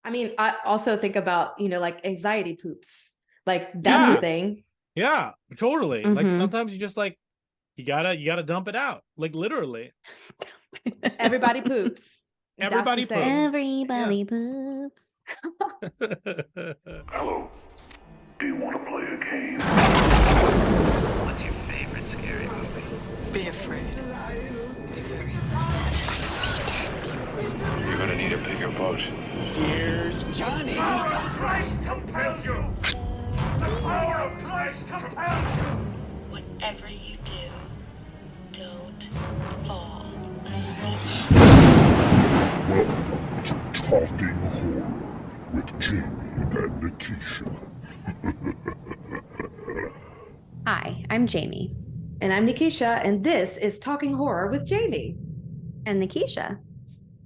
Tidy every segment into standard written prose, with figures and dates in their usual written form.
I mean, I also think about, like anxiety poops. Like that's a Yeah, thing. yeah, totally. Like Mm-hmm. sometimes you just like you gotta dump it out. Like literally. Everybody poops. That's the Everybody poops. saying. Yeah. Everybody poops. Hello. Do you want to play a game? What's your favorite scary movie? Be afraid. Be very afraid. See dead. You're gonna need a bigger boat. Here's Johnny. The power of Christ compels you! The power of Christ compels you! Whatever you do, don't fall asleep. Welcome to Talking Horror with Jamie and Nikisha. Hi, I'm Jamie. And I'm Nikisha, and this is Talking Horror with Jamie, And Nikisha.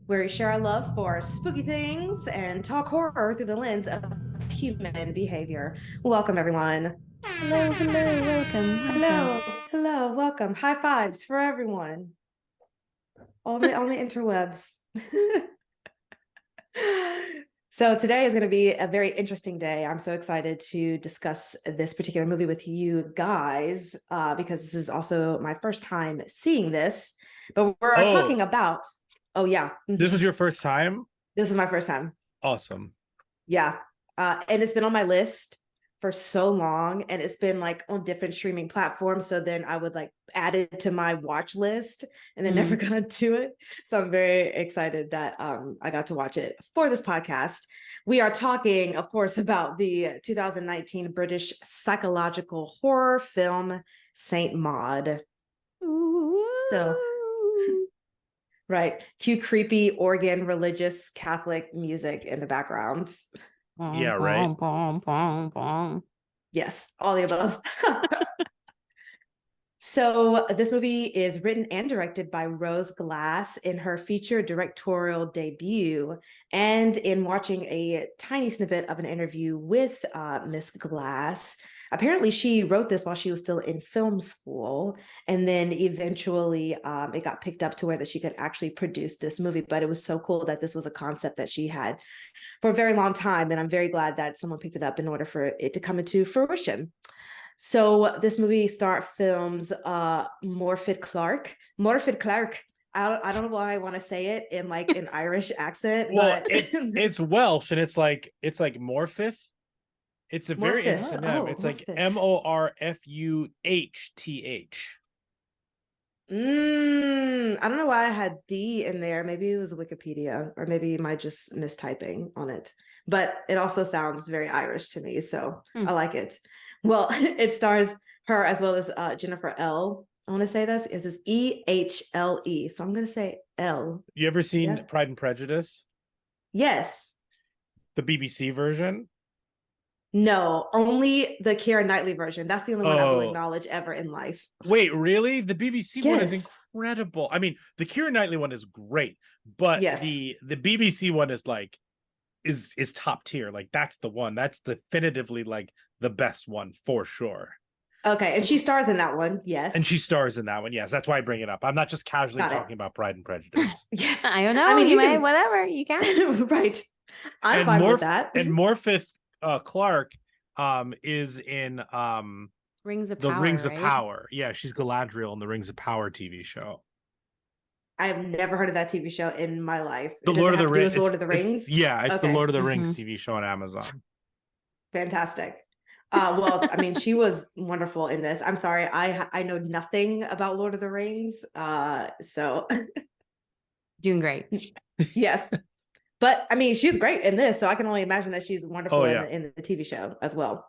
where we share our love for spooky things and talk horror through the lens of human behavior. Welcome, everyone. Hello, welcome. Hello, welcome. High fives for everyone. On the interwebs. So today is going to be a very interesting day. I'm so excited to discuss this particular movie with you guys because this is also my first time seeing this. But we're talking about. Oh yeah, This was your first time? This was my first time. Awesome. Yeah, and it's been on my list for so long, and it's been like on different streaming platforms. So then I would like add it to my watch list and then never got to it. So I'm very excited that I got to watch it for this podcast. We are talking, of course, about the 2019 British psychological horror film Saint Maude. So, right, cue creepy organ religious Catholic music in the background. Yeah, right. Yes, all the above. So this movie is written and directed by Rose Glass in her feature directorial debut. And in watching a tiny snippet of an interview with Miss Glass, apparently she wrote this while she was still in film school. And then eventually it got picked up to where that she could actually produce this movie. But it was so cool that this was a concept that she had for a very long time. And I'm very glad that someone picked it up in order for it to come into fruition. So this movie films Morfydd Clark. Morfydd Clark. I don't know why I want to say it in like an Irish accent, Well, but it's Welsh and it's like Morfydd. It's a very Morfydd. interesting name. Oh, It's like Morfydd. Morfuhth. I don't know why I had D in there. Maybe it was Wikipedia, or maybe my just mistyping on it. But it also sounds very Irish to me, so I like it. Well, it stars her as well as Jennifer L. I want to say this is Ehle, so I'm going to say L. You ever seen Pride and Prejudice? Yes. The BBC version? No, only the Keira Knightley version. That's the only one I will acknowledge ever in life. Wait, really? The BBC one is incredible. I mean, the Keira Knightley one is great, but the BBC one is like is top tier. Like that's the one. That's definitively like the best one for sure. Okay, and she stars in that one. Yes. And she stars in that one. Yes, that's why I bring it up. I'm not just casually talking about Pride and Prejudice. Yes. I don't know. I mean, you might, whatever, you can. Right. I'm fine with that. And Morfydd Clark is in Rings of the Power, Rings of right? Power. Yeah, she's Galadriel in the Rings of Power TV show. I have never heard of that TV show in my life. The Lord of the Rings. Lord of the Rings? It's the Lord of the Rings TV show on Amazon. Fantastic. Well, I mean, she was wonderful in this. I'm sorry, I know nothing about Lord of the Rings. So doing great. Yes. But I mean, she's great in this, so I can only imagine that she's wonderful in the TV show as well.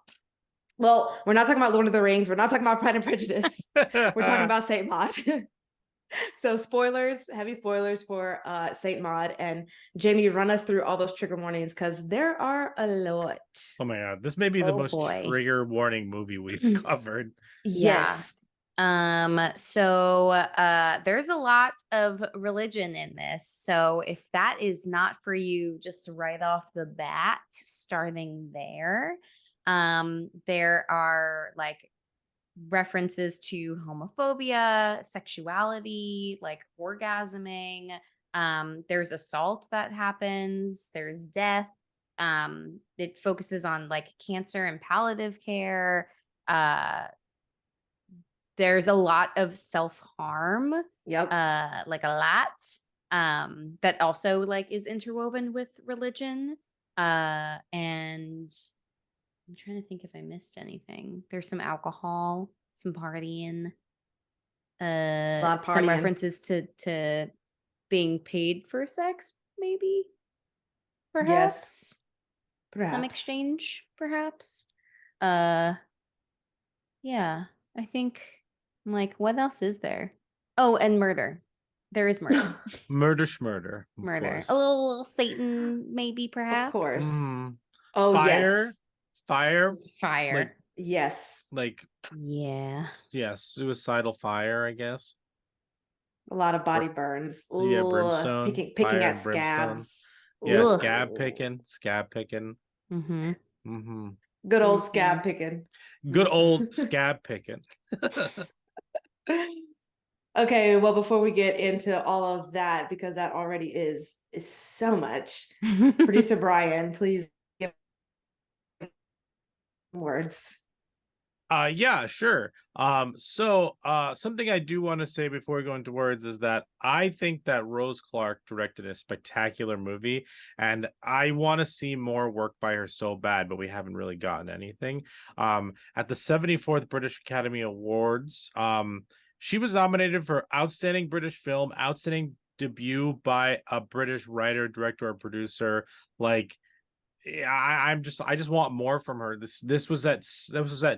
Well, we're not talking about Lord of the Rings. We're not talking about Pride and Prejudice. We're talking about Saint Maude. So heavy spoilers for Saint Maude. And Jamie, run us through all those trigger warnings because there are a lot. Oh my God. This may be the most trigger warning movie we've covered. Yes. So there's a lot of religion in this. So if that is not for you, just right off the bat, starting there, there are like references to homophobia, sexuality, like orgasming. There's assault that happens. There's death. It focuses on like cancer and palliative care. There's a lot of self-harm. Yep. Like a lot. That also like is interwoven with religion. And I'm trying to think if I missed anything. There's some alcohol, some partying, A lot of some partying. references to being paid for sex, maybe, perhaps. Yes. Perhaps. Some exchange, perhaps. Yeah, I think I'm like, what else is there? Oh, and murder. There is murder. Murder schmurder. Murder. A little Satan, maybe, perhaps. Of course. Mm. Oh, Fire. yes. Fire. Fire. Like, yes. Like, yeah. Suicidal fire, I guess. A lot of body burns. Ooh, Yeah, brimstone. Picking at scabs. Yeah, Ugh. scab picking. Mm-hmm. Mm-hmm. Good old scab picking. Good old scab picking. Okay, well, before we get into all of that, because that already is so much, producer Brian, please give words. Yeah, sure. So something I do want to say before we go into words is that I think that Rose Clark directed a spectacular movie, and I want to see more work by her so bad, but we haven't really gotten anything. At the 74th British Academy Awards, she was nominated for Outstanding British Film, Outstanding Debut by a British Writer, Director, or Producer. Like, I just want more from her. This was at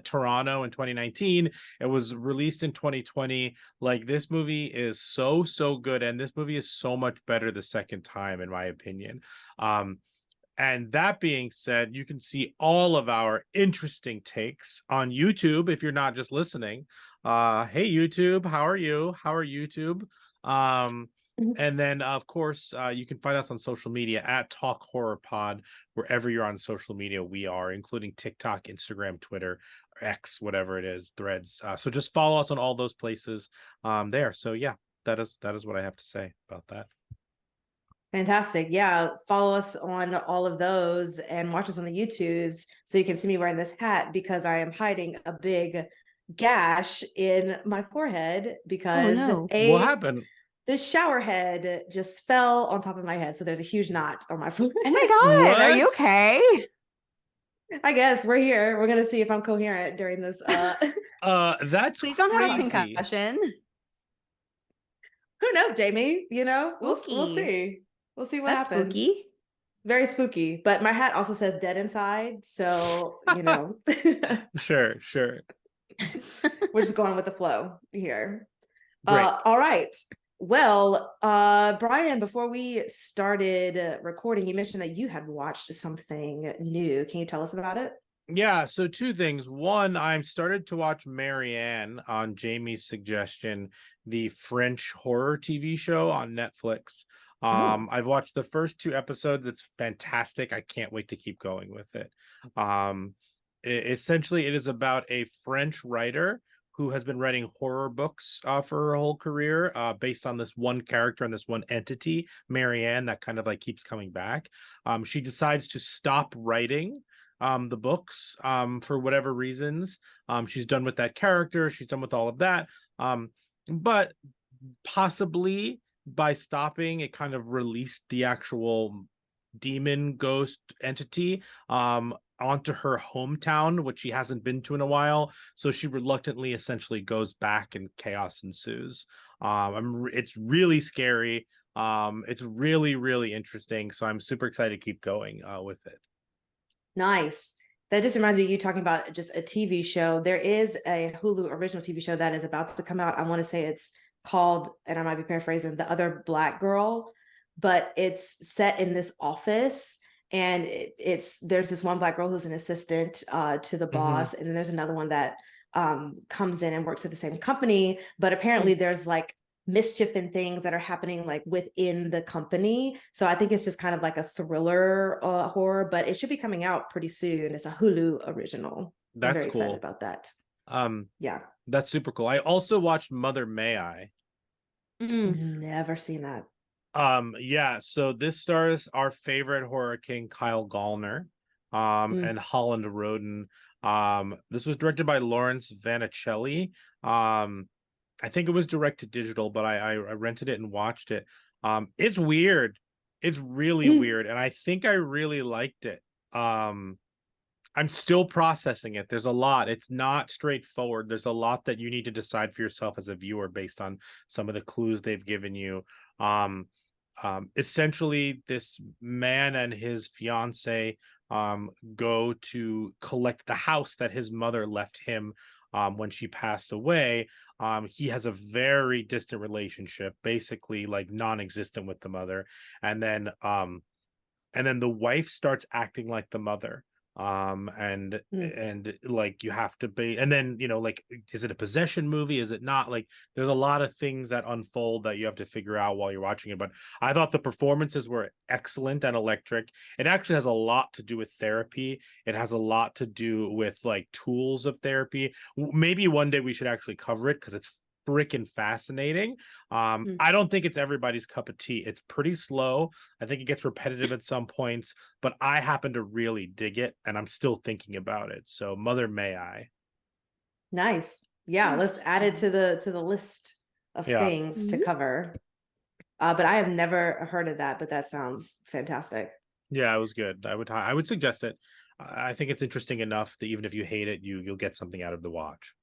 Toronto in 2019. It was released in 2020. Like, this movie is so good, and this movie is so much better the second time, in my opinion. And that being said, you can see all of our interesting takes on YouTube if you're not just listening. Hey YouTube, how are you? How are YouTube? And then of course you can find us on social media at Talk Horror Pod. Wherever you're on social media, we are, including TikTok, Instagram, Twitter, X, whatever it is, Threads. So just follow us on all those places there. So yeah, that is what I have to say about that. Fantastic. Yeah, follow us on all of those and watch us on the YouTubes so you can see me wearing this hat, because I am hiding a big gash in my forehead because what happened? This shower head just fell on top of my head, so there's a huge knot on my forehead. Oh my god, What? are you okay? I guess we're here. We're gonna see if I'm coherent during this. That's Please don't have a crazy. concussion. Who knows, Jamie? You know, we'll see. We'll see what That's happens. spooky. Very spooky. But my hat also says "dead" inside, so you know. Sure. We're just going with the flow here. Great. All right. Well, Brian, before we started recording, you mentioned that you had watched something new. Can you tell us about it? Yeah, so two things. One, I started to watch Marianne on Jamie's suggestion, the French horror TV show on Netflix. I've watched the first 2 episodes. It's fantastic. I can't wait to keep going with it. Essentially, it is about a French writer who has been writing horror books for her whole career, based on this one character and this one entity, Marianne, that kind of like keeps coming back. She decides to stop writing the books for whatever reasons. She's done with that character. She's done with all of that. But possibly by stopping, it kind of released the actual demon ghost entity onto her hometown, which she hasn't been to in a while. So she reluctantly essentially goes back and chaos ensues. It's really scary. It's really interesting. So I'm super excited to keep going with it. Nice. That just reminds me of you talking about just a TV show. There is a Hulu original TV show that is about to come out. I want to say it's called, and I might be paraphrasing, The Other Black Girl, but it's set in this office, and there's this one Black girl who's an assistant to the boss, and then there's another one that comes in and works at the same company, but apparently there's like mischief and things that are happening like within the company. So I think it's just kind of like a thriller horror, but it should be coming out pretty soon. It's a Hulu original. That's I'm very cool. excited about that. Yeah, that's super cool. I also watched Mother May I. Never seen that. Yeah, so this stars our favorite horror king, Kyle Gallner, and Holland Roden. This was directed by Lawrence Vanicelli. I think it was direct to digital, but I rented it and watched it. It's weird. It's really weird, and I think I really liked it. I'm still processing it. There's a lot. It's not straightforward. There's a lot that you need to decide for yourself as a viewer based on some of the clues they've given you. Essentially, this man and his fiance go to collect the house that his mother left him when she passed away. He has a very distant relationship, basically like non-existent with the mother, and then the wife starts acting like the mother. And like you have to be, and then like, is it a possession movie, is it not? Like there's a lot of things that unfold that you have to figure out while you're watching it. But I thought the performances were excellent and electric. It actually has a lot to do with therapy. It has a lot to do with like tools of therapy. Maybe one day we should actually cover it because it's freaking fascinating. I don't think it's everybody's cup of tea. It's pretty slow. I think it gets repetitive at some points, but I happen to really dig it, and I'm still thinking about it. So, Mother May I. Nice. Yeah, let's add it to the list of things to cover. But I have never heard of that, but that sounds fantastic. Yeah, it was good. I would suggest it. I think it's interesting enough that even if you hate it, you'll get something out of the watch.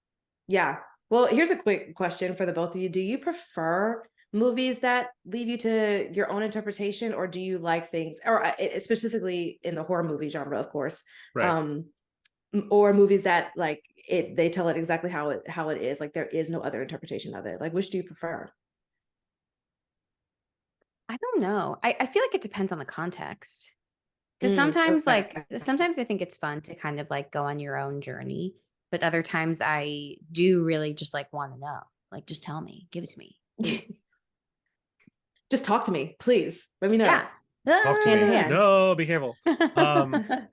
Yeah. Well, here's a quick question for the both of you. Do you prefer movies that leave you to your own interpretation, or do you like things, or specifically in the horror movie genre, of course, right. Or movies that like they tell it exactly how it is, like there is no other interpretation of it? Like, which do you prefer? I don't know. I feel like it depends on the context. Because sometimes sometimes I think it's fun to kind of like go on your own journey. But other times I do really just like want to know. Like, just tell me, give it to me. Just talk to me, please. Let me know. Yeah. Talk to me. No, be careful.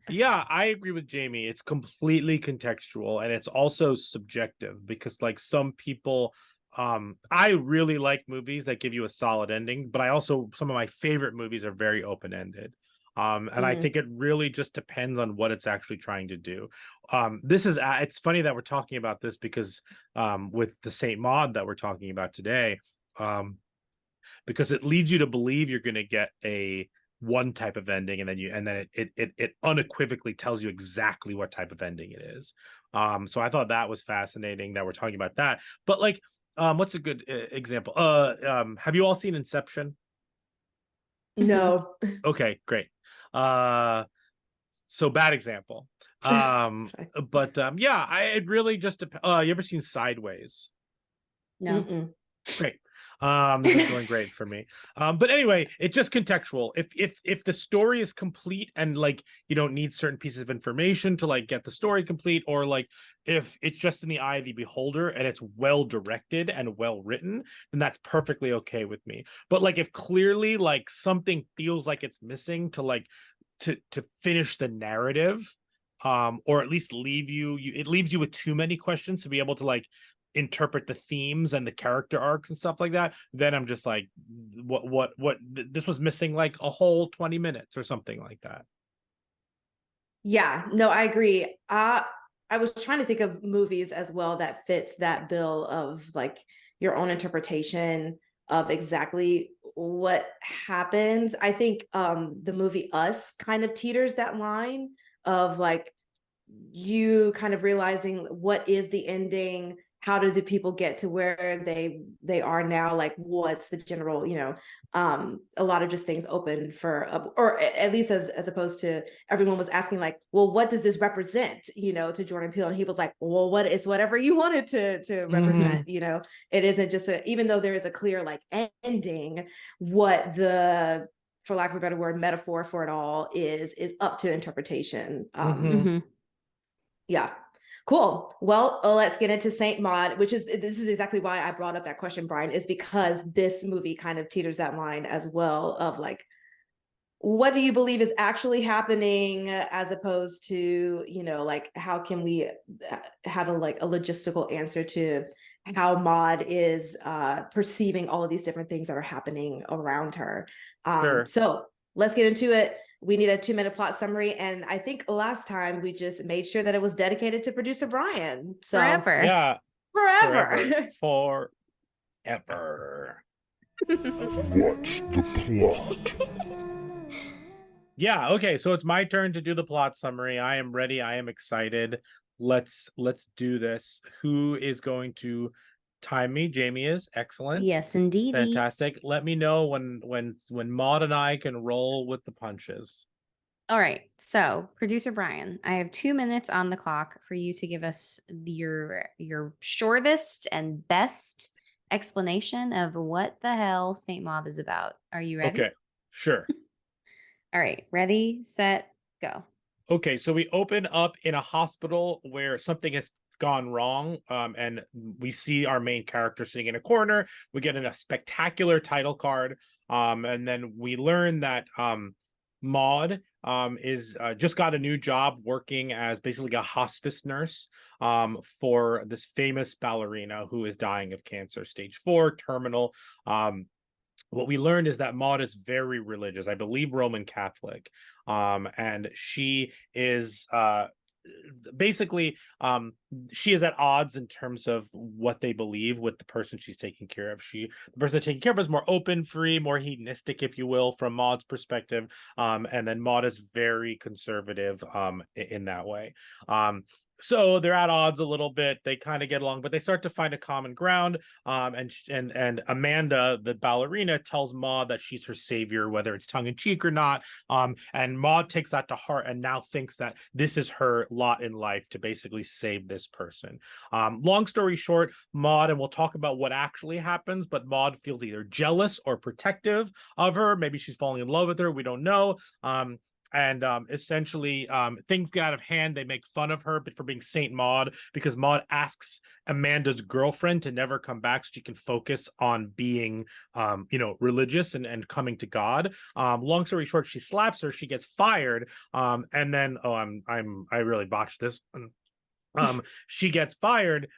Yeah, I agree with Jamie. It's completely contextual, and it's also subjective because like some people, I really like movies that give you a solid ending, but some of my favorite movies are very open-ended. And I think it really just depends on what it's actually trying to do. It's funny that we're talking about this because with the Saint Maude that we're talking about today, because it leads you to believe you're going to get a one type of ending, and then it unequivocally tells you exactly what type of ending it is. So I thought that was fascinating that we're talking about that. But like, what's a good example? Have you all seen Inception? No. Okay, great. So bad example. But yeah, it really just you ever seen Sideways? No. Great. This is going great for me. But anyway, it's just contextual. If the story is complete and like you don't need certain pieces of information to like get the story complete, or like if it's just in the eye of the beholder and it's well directed and well written, then that's perfectly okay with me. But like if clearly like something feels like it's missing to like to finish the narrative, or at least it leaves you with too many questions to be able to like interpret the themes and the character arcs and stuff like that, then I'm just like, what this was missing like a whole 20 minutes or something like that. Yeah, no, I agree. I was trying to think of movies as well that fits that bill of like your own interpretation of exactly what happens. I think the movie Us kind of teeters that line of like you kind of realizing what is the ending, how do the people get to where they are now, like what's the general, a lot of just things open for or at least as opposed to everyone was asking like, well, what does this represent, to Jordan Peele, and he was like, well, it's whatever you want it to represent. It isn't just even though there is a clear like ending, what the, for lack of a better word, metaphor for it all is up to interpretation. Yeah. Cool. Well, let's get into Saint Maude, this is exactly why I brought up that question, Brian, is because this movie kind of teeters that line as well of like, what do you believe is actually happening, as opposed to, you know, like, how can we have a logistical answer to how Maude is perceiving all of these different things that are happening around her. Sure. So let's get into it. We need a 2-minute plot summary, and I think last time we just made sure that it was dedicated to producer Brian. So Forever. Yeah. Forever. Forever. What's the plot? Yeah, okay, so it's my turn to do the plot summary. I am ready. I am excited. Let's do this. Who is going to time me? Jamie is. Excellent. Yes, indeed. Fantastic. Let me know when Maude and I can roll with the punches. All right. So, producer Brian, I have 2 minutes on the clock for you to give us your shortest and best explanation of what the hell Saint Maude is about. Are you ready? Okay. Sure. All right. Ready, set, go. Okay, so we open up in a hospital where something has gone wrong, and we see our main character sitting in a corner. We get a spectacular title card, and then we learn that Maude is just got a new job working as basically a hospice nurse for this famous ballerina who is dying of cancer, stage 4, terminal. What we learned is that Maude is very religious, I believe Roman Catholic, and she is basically she is at odds in terms of what they believe with the person she's taking care of. The person taking care of is more open, free, more hedonistic, if you will, from Maude's perspective, and then Maude is very conservative in that way. So they're at odds a little bit. They kind of get along, but they start to find a common ground. And Amanda, the ballerina, tells Maude that she's her savior, whether it's tongue in cheek or not. And Maude takes that to heart and now thinks that this is her lot in life to basically save this person. Long story short, Maude, and we'll talk about what actually happens, but Maude feels either jealous or protective of her. Maybe she's falling in love with her. We don't know. And essentially things get out of hand. They make fun of her for being Saint Maude, because Maude asks Amanda's girlfriend to never come back so she can focus on being religious and coming to God. Long story short, she slaps her, she gets fired, and then I really botched this. She gets fired,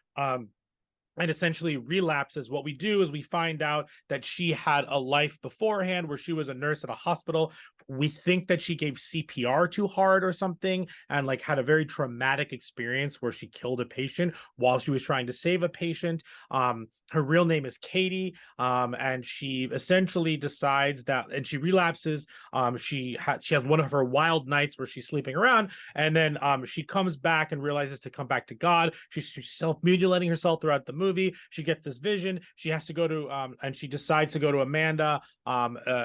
and essentially relapses. What we do is we find out that she had a life beforehand where she was a nurse at a hospital. We think that she gave CPR too hard or something, and like had a very traumatic experience where she killed a patient while she was trying to save a patient. Her real name is Katie, and she essentially decides that, and she relapses. She has one of her wild nights where she's sleeping around, and then she comes back and realizes to come back to God. She's self-mutilating herself throughout the movie. She gets this vision. She has to go to, and she decides to go to Amanda,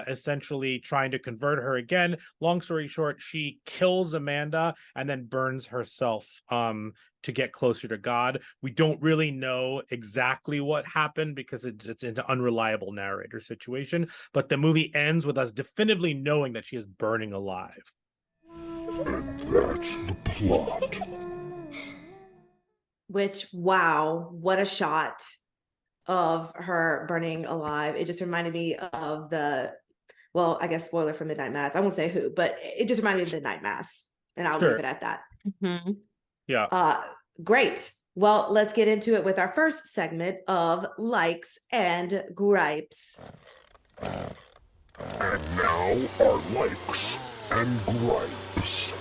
essentially trying to convert her again. Long story short, she kills Amanda and then burns herself to get closer to God. We don't really know exactly what happened because it's an unreliable narrator situation, but the movie ends with us definitively knowing that she is burning alive. And that's the plot. Which, wow, what a shot of her burning alive. It just reminded me of I guess spoiler for Midnight Mass. I won't say who, but it just reminded me of Midnight Mass, and I'll leave it at that. Mm-hmm. Yeah. Great. Well, let's get into it with our first segment of likes and gripes. And now our likes and gripes.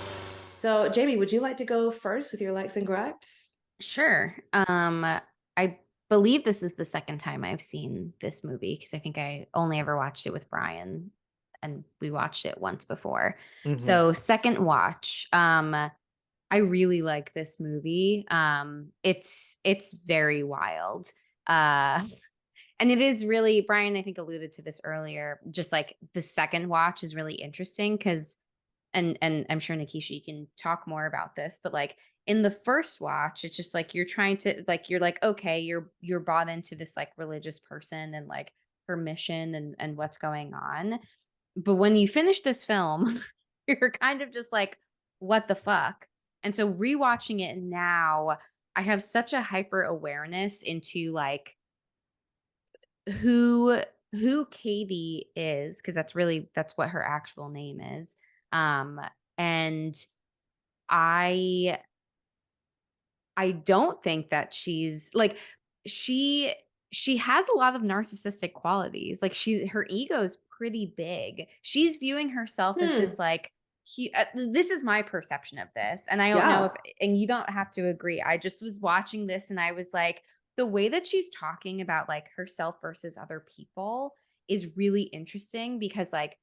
So, Jamie, would you like to go first with your likes and gripes? Sure. I believe this is the second time I've seen this movie, because I think I only ever watched it with Brian, and we watched it once before. Mm-hmm. So second watch. I really like this movie. It's very wild. And it is really, Brian, I think alluded to this earlier, just like the second watch is really interesting because, and I'm sure Nikisha, you can talk more about this, but like in the first watch, it's just like you're trying to you're like, okay, you're bought into this like religious person and like her mission and what's going on. But when you finish this film, you're kind of just like, what the fuck? And so rewatching it now, I have such a hyper awareness into like who who Katie is, because that's what her actual name is. And I don't think that she's like she she has a lot of narcissistic qualities. Like her ego's pretty big. She's viewing herself as this like this is my perception of this. And I don't know if and you don't have to agree. I just was watching this and I was like the way that she's talking about like herself versus other people is really interesting because like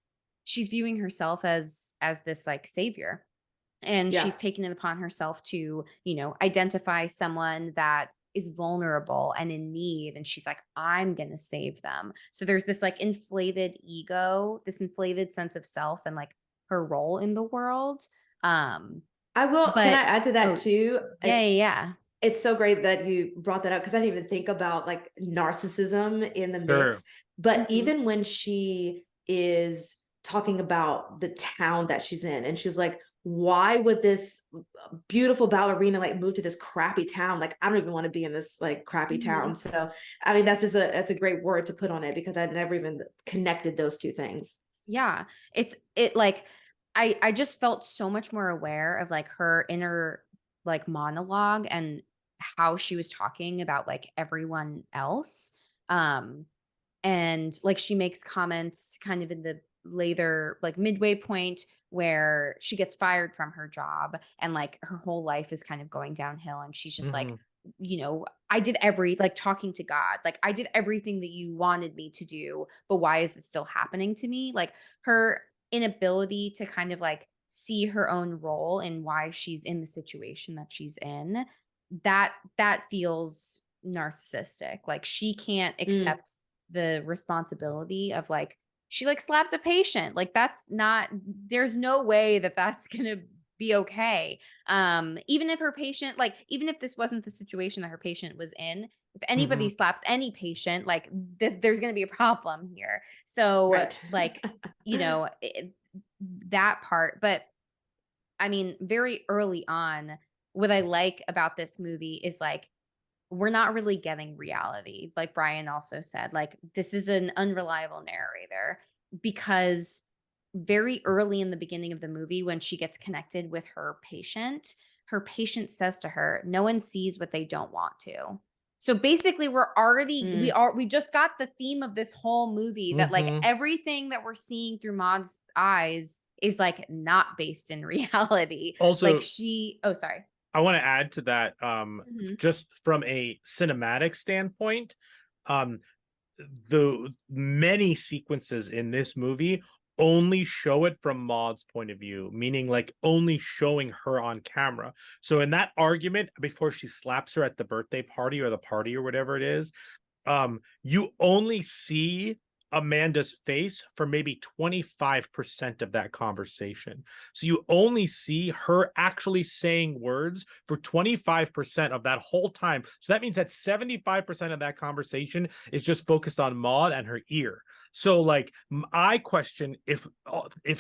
she's viewing herself as this like savior, and she's taken it upon herself to, identify someone that is vulnerable and in need. And she's like, I'm going to save them. So there's this like inflated ego, this inflated sense of self and like her role in the world. Can I add to that too? Yeah. It's so great that you brought that up because I didn't even think about like narcissism in the mix. But even when she is talking about the town that she's in and she's like, why would this beautiful ballerina like move to this crappy town? Like, I don't even want to be in this like crappy town. So, I mean, that's a great word to put on it because I'd never even connected those two things. Yeah. I just felt so much more aware of like her inner like monologue and how she was talking about like everyone else. And like she makes comments kind of in the later like midway point where she gets fired from her job and like her whole life is kind of going downhill and she's just like, I did talking to God, like I did everything that you wanted me to do, but why is this still happening to me? Like her inability to kind of like see her own role and why she's in the situation that she's in, that feels narcissistic. Like she can't accept the responsibility of like she like slapped a patient. Like there's no way that that's gonna be okay. Even if her patient, like even if this wasn't the situation that her patient was in, if anybody slaps any patient, like there's gonna be a problem here. So like that part. But I mean, very early on, what I like about this movie is like we're not really getting reality. Like Brian also said, like this is an unreliable narrator because very early in the beginning of the movie, when she gets connected with her patient says to her, no one sees what they don't want to. So basically we're already, we just got the theme of this whole movie that like everything that we're seeing through Maude's eyes is like not based in reality. Also, like sorry. I want to add to that, just from a cinematic standpoint, the many sequences in this movie only show it from Maude's point of view, meaning like only showing her on camera. So in that argument, before she slaps her at the birthday party or the party or whatever it is, you only see Amanda's face for maybe 25% of that conversation. So you only see her actually saying words for 25% of that whole time. So that means that 75% of that conversation is just focused on Maude and her ear. So like I question if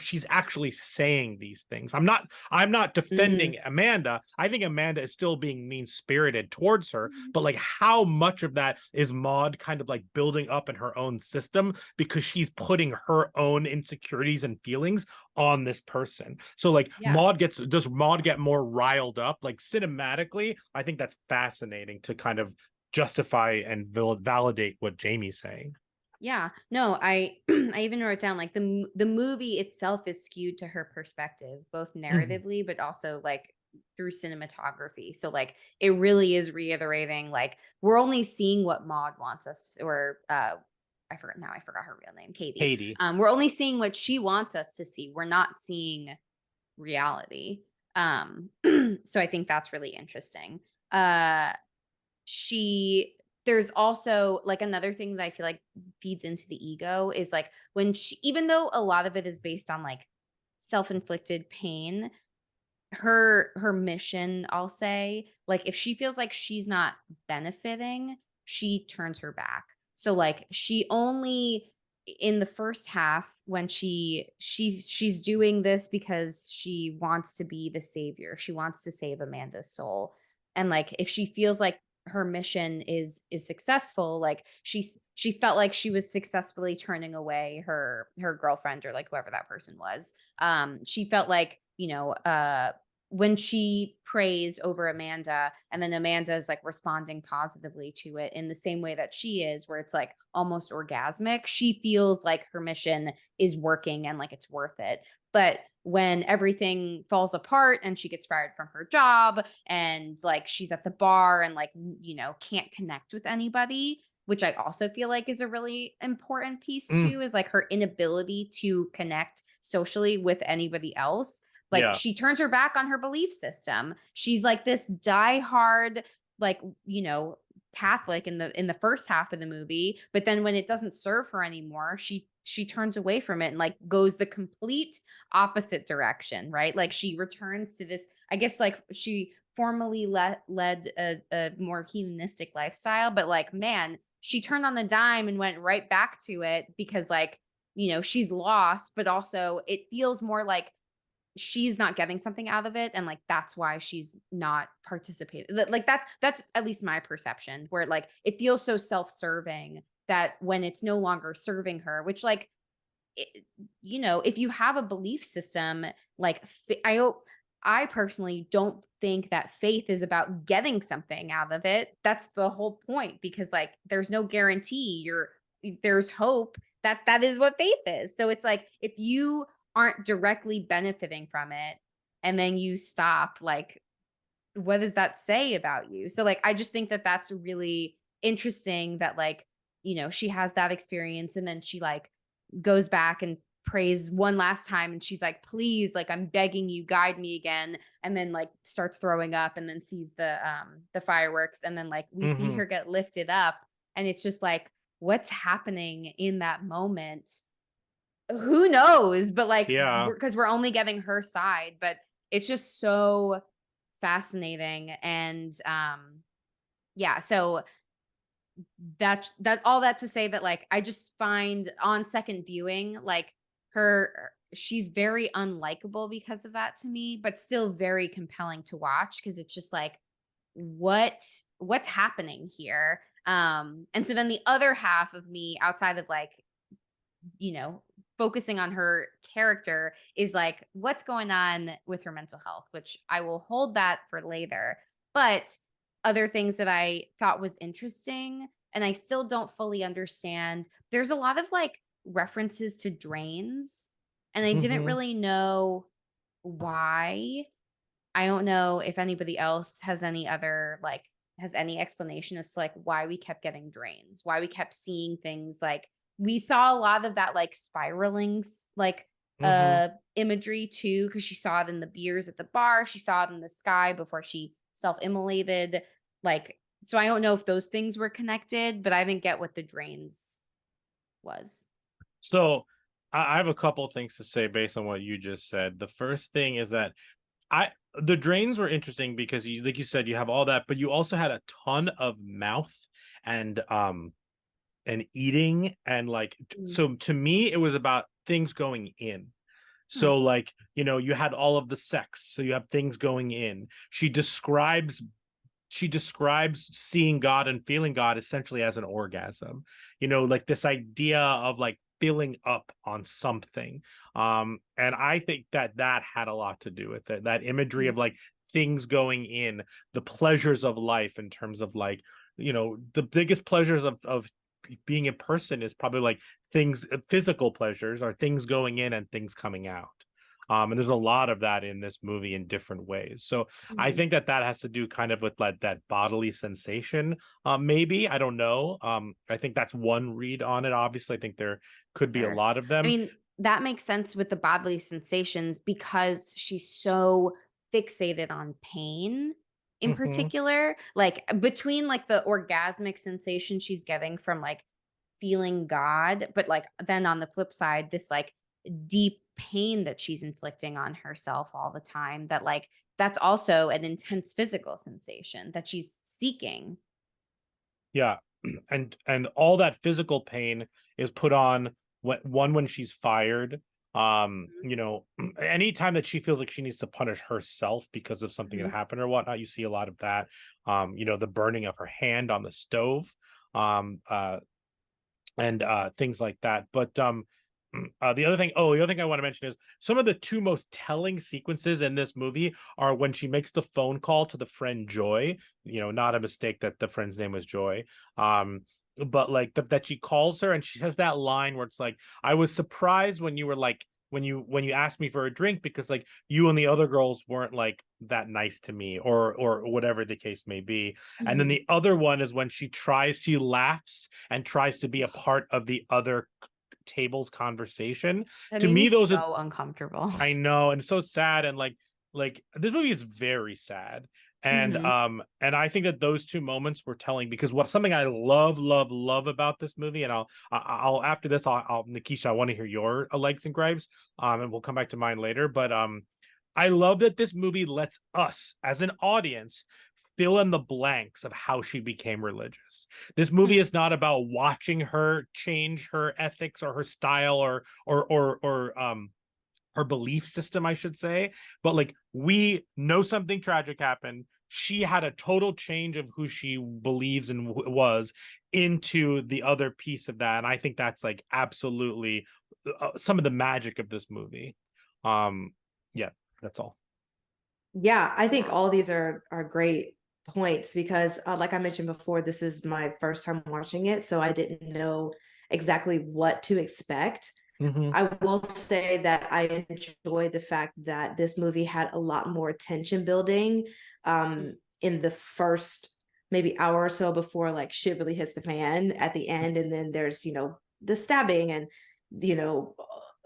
she's actually saying these things. I'm not defending Amanda. I think Amanda is still being mean-spirited towards her, but like how much of that is Maude kind of like building up in her own system because she's putting her own insecurities and feelings on this person. So like does Maude get more riled up? Like cinematically, I think that's fascinating to kind of justify and validate what Jamie's saying. Yeah, no, I I even wrote down like the movie itself is skewed to her perspective, both narratively, but also like through cinematography. So like it really is reiterating like we're only seeing what Maude wants us to, or I forgot her real name, Katie. We're only seeing what she wants us to see. We're not seeing reality. So I think that's really interesting. There's also like another thing that I feel like feeds into the ego is like when she, even though a lot of it is based on like self-inflicted pain, her mission, I'll say, like if she feels like she's not benefiting, she turns her back. So like she only in the first half when she's doing this because she wants to be the savior. She wants to save Amanda's soul. And like if she feels like her mission is successful. Like she felt like she was successfully turning away her girlfriend, or like whoever that person was. She felt like, when she prays over Amanda, and then Amanda is like responding positively to it in the same way that she is, where it's like almost orgasmic, she feels like her mission is working and like it's worth it. But when everything falls apart and she gets fired from her job, and like she's at the bar and like, can't connect with anybody, which I also feel like is a really important piece too, is like her inability to connect socially with anybody else. Like she turns her back on her belief system. She's like this diehard, like, Catholic in the first half of the movie, but then when it doesn't serve her anymore, she turns away from it and like goes the complete opposite direction, right? Like she returns to this, I guess, like she formerly led a more hedonistic lifestyle, but like, man, she turned on the dime and went right back to it because like, she's lost, but also it feels more like she's not getting something out of it, and like that's why she's not participating. Like that's at least my perception, where like it feels so self-serving that when it's no longer serving her, which like if you have a belief system, like I personally don't think that faith is about getting something out of it. That's the whole point, because like there's no guarantee, there's hope. That is what faith is. So it's like, if you aren't directly benefiting from it and then you stop, like, what does that say about you? So like, I just think that that's really interesting that like, she has that experience, and then she like goes back and prays one last time, and she's like, please, like, I'm begging you, guide me again. And then like starts throwing up, and then sees the fireworks, and then like we see her get lifted up, and it's just like, what's happening in that moment? Who knows? But like, because we're only getting her side, but it's just so fascinating. And so that all that to say that like, I just find on second viewing, like she's very unlikable because of that to me, but still very compelling to watch, because it's just like, what's happening here? And so then the other half of me, outside of like, focusing on her character, is like, what's going on with her mental health, which I will hold that for later. But other things that I thought was interesting, and I still don't fully understand, there's a lot of like references to drains, and I didn't really know why. I don't know if anybody else has any explanation as to like why we kept getting drains, why we kept seeing things. Like we saw a lot of that like spiraling like imagery too, because she saw it in the beers at the bar, she saw it in the sky before she self-immolated. Like, so I don't know if those things were connected, but I didn't get what the drains was. So I have a couple things to say based on what you just said. The first thing is that the drains were interesting because you, like you said, you have all that, but you also had a ton of mouth and eating, and like, so to me it was about things going in. So like, you had all of the sex, so you have things going in. She describes seeing God and feeling God essentially as an orgasm, like this idea of like filling up on something. And I think that had a lot to do with it, that imagery of like things going in, the pleasures of life, in terms of like, the biggest pleasures of being a person is probably like things, physical pleasures, are things going in and things coming out. And there's a lot of that in this movie in different ways. So I think that has to do kind of with like that bodily sensation. Maybe, I don't know. I think that's one read on it. Obviously, I think there could be a lot of them. I mean, that makes sense with the bodily sensations, because she's so fixated on pain in particular, like between like the orgasmic sensation she's getting from like feeling God, but like then on the flip side, this like deep pain that she's inflicting on herself all the time, that like that's also an intense physical sensation that she's seeking. Yeah. And all that physical pain is put on when she's fired, You know, anytime that she feels like she needs to punish herself because of something that happened or whatnot, you see a lot of that. You know, the burning of her hand on the stove, and things like that. But the other thing I want to mention is some of the two most telling sequences in this movie are when she makes the phone call to the friend Joy. You know, not a mistake that the friend's name was Joy. But like that she calls her and she has that line where it's like, I was surprised when you were like, when you asked me for a drink, because like you and the other girls weren't like that nice to me, or whatever the case may be. And then the other one is when she laughs and tries to be a part of the other table's conversation. That To made me, me those so are, uncomfortable. I know, and so sad. And like this movie is very sad. And and I think that those two moments were telling, because something I love about this movie, and I'll after this, I'll Nikisha, I want to hear your likes and gripes, and we'll come back to mine later. But I love that this movie lets us as an audience fill in the blanks of how she became religious. This movie is not about watching her change her ethics or her style or her belief system, I should say. But like, we know something tragic happened. She had a total change of who she believes and was into the other piece of that. And I think that's like absolutely some of the magic of this movie. Yeah, that's all. Yeah, I think all these are great points because like I mentioned before, this is my first time watching it, so I didn't know exactly what to expect. I will say that I enjoy the fact that this movie had a lot more tension building in the first maybe hour or so before like shit really hits the fan at the end. And then there's, you know, the stabbing and, you know,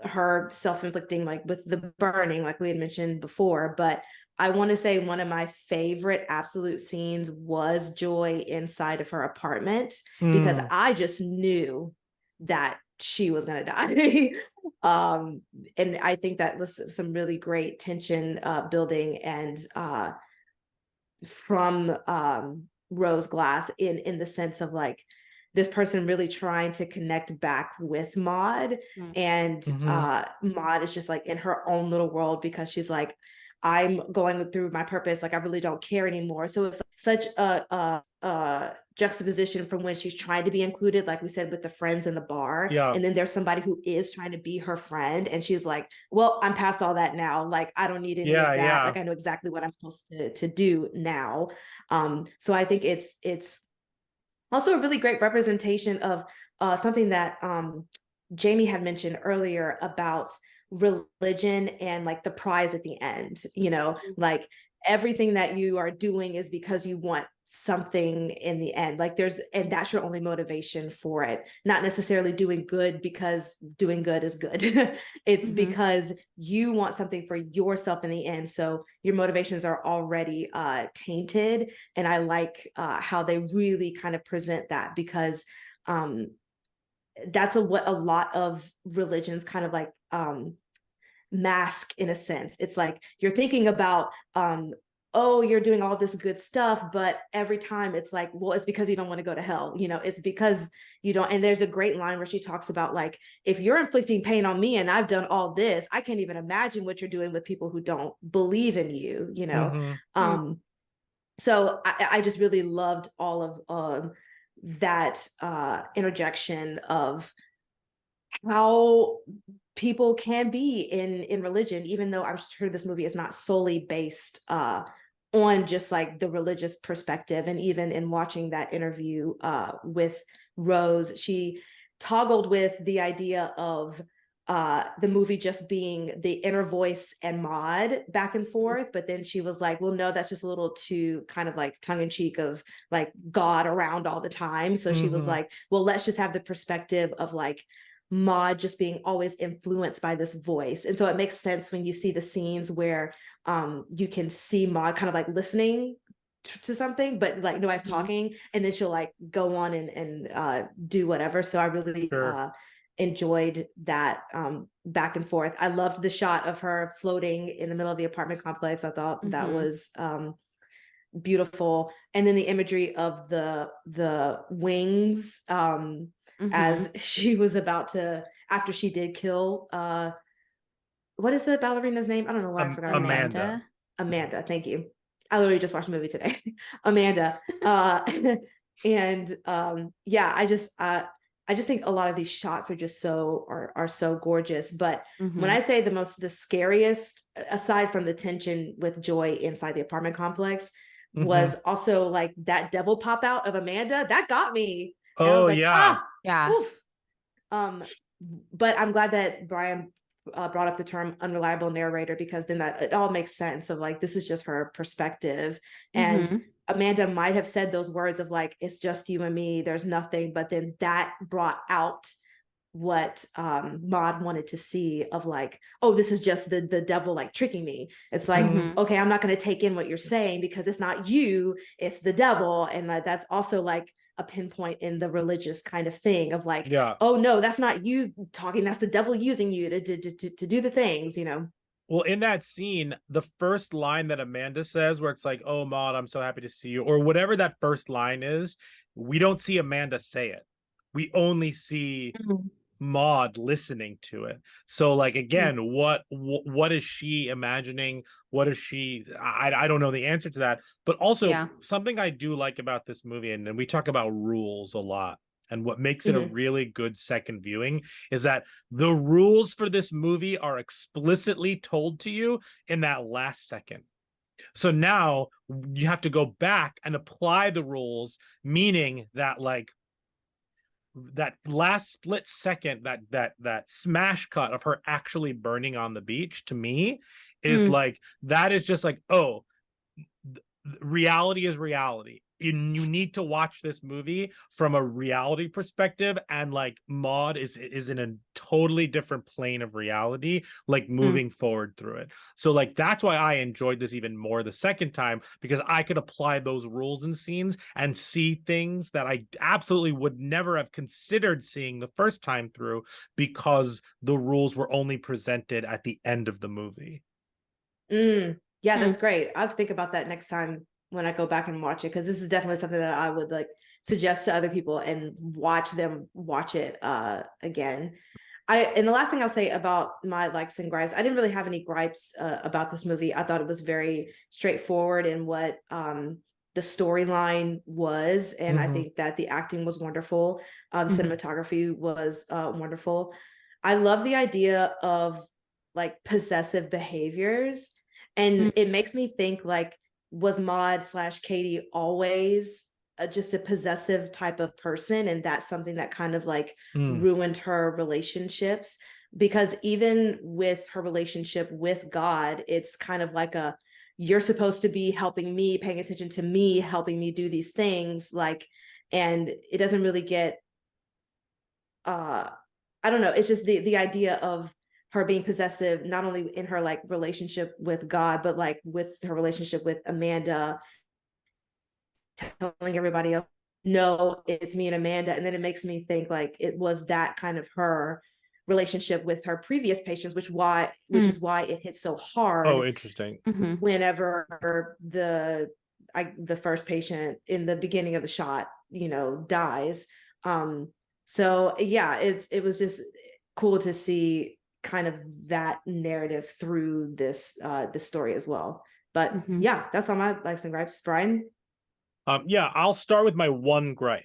her self-inflicting, like with the burning, like we had mentioned before. But I want to say one of my favorite absolute scenes was Joy inside of her apartment, because I just knew that she was going to die. And I think that was some really great tension building and from Rose Glass in the sense of like this person really trying to connect back with Maude. And Maude is just like in her own little world because she's like, I'm going through my purpose, like I really don't care anymore. So it's such a juxtaposition from when she's trying to be included, like we said, with the friends in the bar. Yeah. And then there's somebody who is trying to be her friend. And she's like, well, I'm past all that now. Like, I don't need any of that. Yeah. Like, I know exactly what I'm supposed to do now. So I think it's also a really great representation of something that Jamie had mentioned earlier about religion and like the prize at the end, you know, like everything that you are doing is because you want something in the end, like and that's your only motivation for it, not necessarily doing good because doing good is good. It's because you want something for yourself in the end, so your motivations are already tainted. And I like how they really kind of present that, because that's what a lot of religions kind of like mask in a sense. It's like you're thinking about oh, you're doing all this good stuff, but every time it's like, well, it's because you don't want to go to hell, you know, it's because you don't. And there's a great line where she talks about like, if you're inflicting pain on me and I've done all this, I can't even imagine what you're doing with people who don't believe in you, you know. So I just really loved all of that interjection of how people can be in religion, even though I'm sure this movie is not solely based on just like the religious perspective. And even in watching that interview with Rose, she toggled with the idea of the movie just being the inner voice and Maude back and forth. But then she was like, well, no, that's just a little too kind of like tongue in cheek of like God around all the time. So she was like, well, let's just have the perspective of like Maude just being always influenced by this voice. And so it makes sense when you see the scenes where you can see Maude kind of like listening to something, but like nobody's talking, and then she'll like go on and do whatever. So I really enjoyed that back and forth. I loved the shot of her floating in the middle of the apartment complex. I thought that was beautiful. And then the imagery of the wings as she was about to, after she did kill what is the ballerina's name? I don't know why I forgot. Amanda. Amanda, thank you. I literally just watched the movie today. Amanda. And yeah, I just think a lot of these shots are just are so gorgeous. But when I say the scariest, aside from the tension with Joy inside the apartment complex, was also like that devil pop out of Amanda. That got me. And I was like, yeah. Oof. But I'm glad that Brian brought up the term unreliable narrator, because then that it all makes sense of like, this is just her perspective. And Amanda might have said those words of like, it's just you and me, there's nothing, but then that brought out what Maude wanted to see of like, oh, this is just the devil like tricking me. It's like, okay, I'm not going to take in what you're saying because it's not you, it's the devil. And that's also like a pinpoint in the religious kind of thing of like, oh no, that's not you talking, that's the devil using you to do the things, you know. Well, in that scene, the first line that Amanda says, where it's like, oh, Maude, I'm so happy to see you, or whatever that first line is, we don't see Amanda say it. We only see Maude listening to it. So like, again, what is she imagining? What is she, I don't know the answer to that. But also something I do like about this movie, and we talk about rules a lot, and what makes it a really good second viewing is that the rules for this movie are explicitly told to you in that last second. So now you have to go back and apply the rules, meaning that like that last split second, that smash cut of her actually burning on the beach, to me is like, that is just like, oh, reality is reality. You need to watch this movie from a reality perspective, and like Maude is in a totally different plane of reality, like moving forward through it. So like, that's why I enjoyed this even more the second time, because I could apply those rules and scenes and see things that I absolutely would never have considered seeing the first time through, because the rules were only presented at the end of the movie. Yeah, that's great. I'll have to think about that next time when I go back and watch it, because this is definitely something that I would like suggest to other people and watch them watch it again. And the last thing I'll say about my likes and gripes, I didn't really have any gripes about this movie. I thought it was very straightforward in what the storyline was, and I think that the acting was wonderful. The cinematography was wonderful. I love the idea of like possessive behaviors, and it makes me think like, was Maude / Katie always just a possessive type of person, and that's something that kind of like ruined her relationships? Because even with her relationship with God, it's kind of like a, you're supposed to be helping me, paying attention to me, helping me do these things, like, and it doesn't really get I don't know, it's just the idea of her being possessive, not only in her like relationship with God, but like with her relationship with Amanda, telling everybody else, no, it's me and Amanda. And then it makes me think like, it was that kind of her relationship with her previous patients, which is why it hit so hard. Oh, interesting. Whenever the first patient in the beginning of the shot, you know, dies. So yeah, it was just cool to see kind of that narrative through this story as well. But yeah, that's all my likes and gripes. Brian? Yeah, I'll start with my one gripe.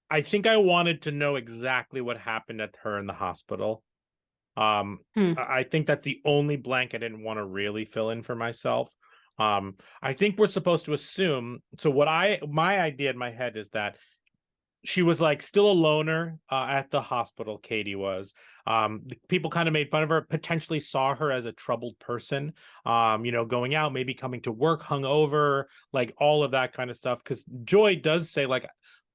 I think I wanted to know exactly what happened at her in the hospital. I think that's the only blank I didn't want to really fill in for myself. I think we're supposed to assume, so my idea in my head is that she was like still a loner at the hospital. Katie was. People kind of made fun of her, potentially saw her as a troubled person, you know, going out, maybe coming to work hungover, like all of that kind of stuff. Because Joy does say, like,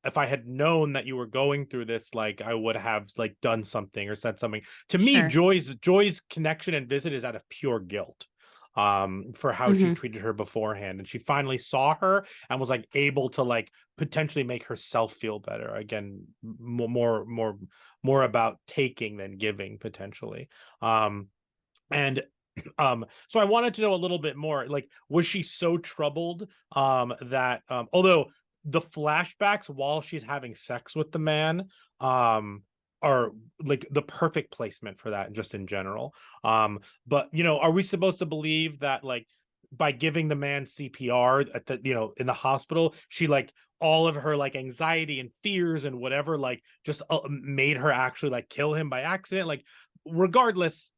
if I had known that you were going through this, like, I would have like done something or said something. To me, Joy's connection and visit is out of pure guilt for how she treated her beforehand, and she finally saw her and was like able to like potentially make herself feel better again, more about taking than giving potentially. And so I wanted to know a little bit more, like, was she so troubled that although the flashbacks while she's having sex with the man are like the perfect placement for that, just in general. But are we supposed to believe that like by giving the man CPR at the in the hospital, she like all of her like anxiety and fears and whatever like just made her actually like kill him by accident? Like regardless,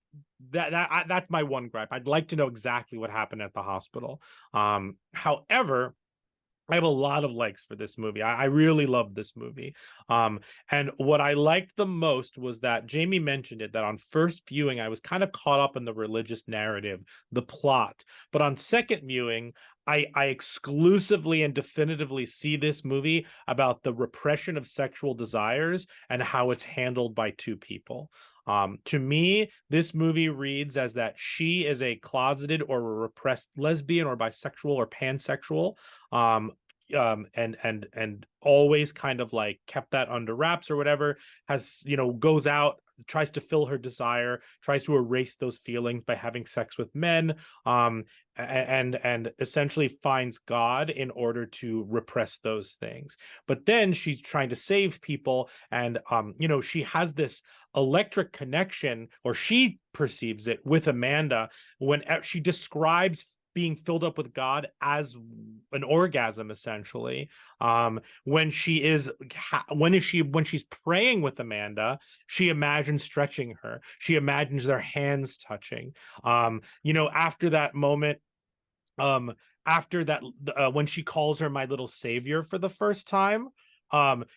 that's my one gripe. I'd like to know exactly what happened at the hospital. However, I have a lot of likes for this movie. I really love this movie. And what I liked the most was that Jamie mentioned it, that on first viewing, I was kind of caught up in the religious narrative, the plot. But on second viewing, I exclusively and definitively see this movie about the repression of sexual desires and how it's handled by two people. To me, this movie reads as that she is a closeted or a repressed lesbian or bisexual or pansexual, and always kind of like kept that under wraps or whatever, has goes out, tries to fill her desire, tries to erase those feelings by having sex with men, and essentially finds God in order to repress those things. But then she's trying to save people, and she has this electric connection, or she perceives it, with Amanda when she describes being filled up with God as an orgasm, essentially. When she's praying with Amanda, she imagines stretching her. She imagines their hands touching. After that moment, after that, when she calls her my little savior for the first time,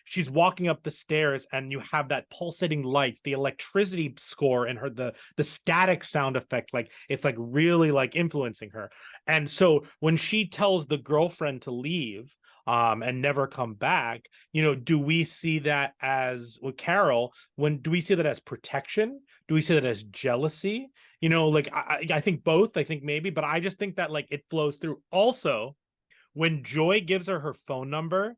she's walking up the stairs and you have that pulsating lights, the electricity score, and the static sound effect, like it's like really like influencing her. And so when she tells the girlfriend to leave and never come back, do we see that as, with Carol, do we see that as protection? Do we see that as jealousy? Like I think both. I think maybe, but I just think that like it flows through. Also, when Joy gives her her phone number,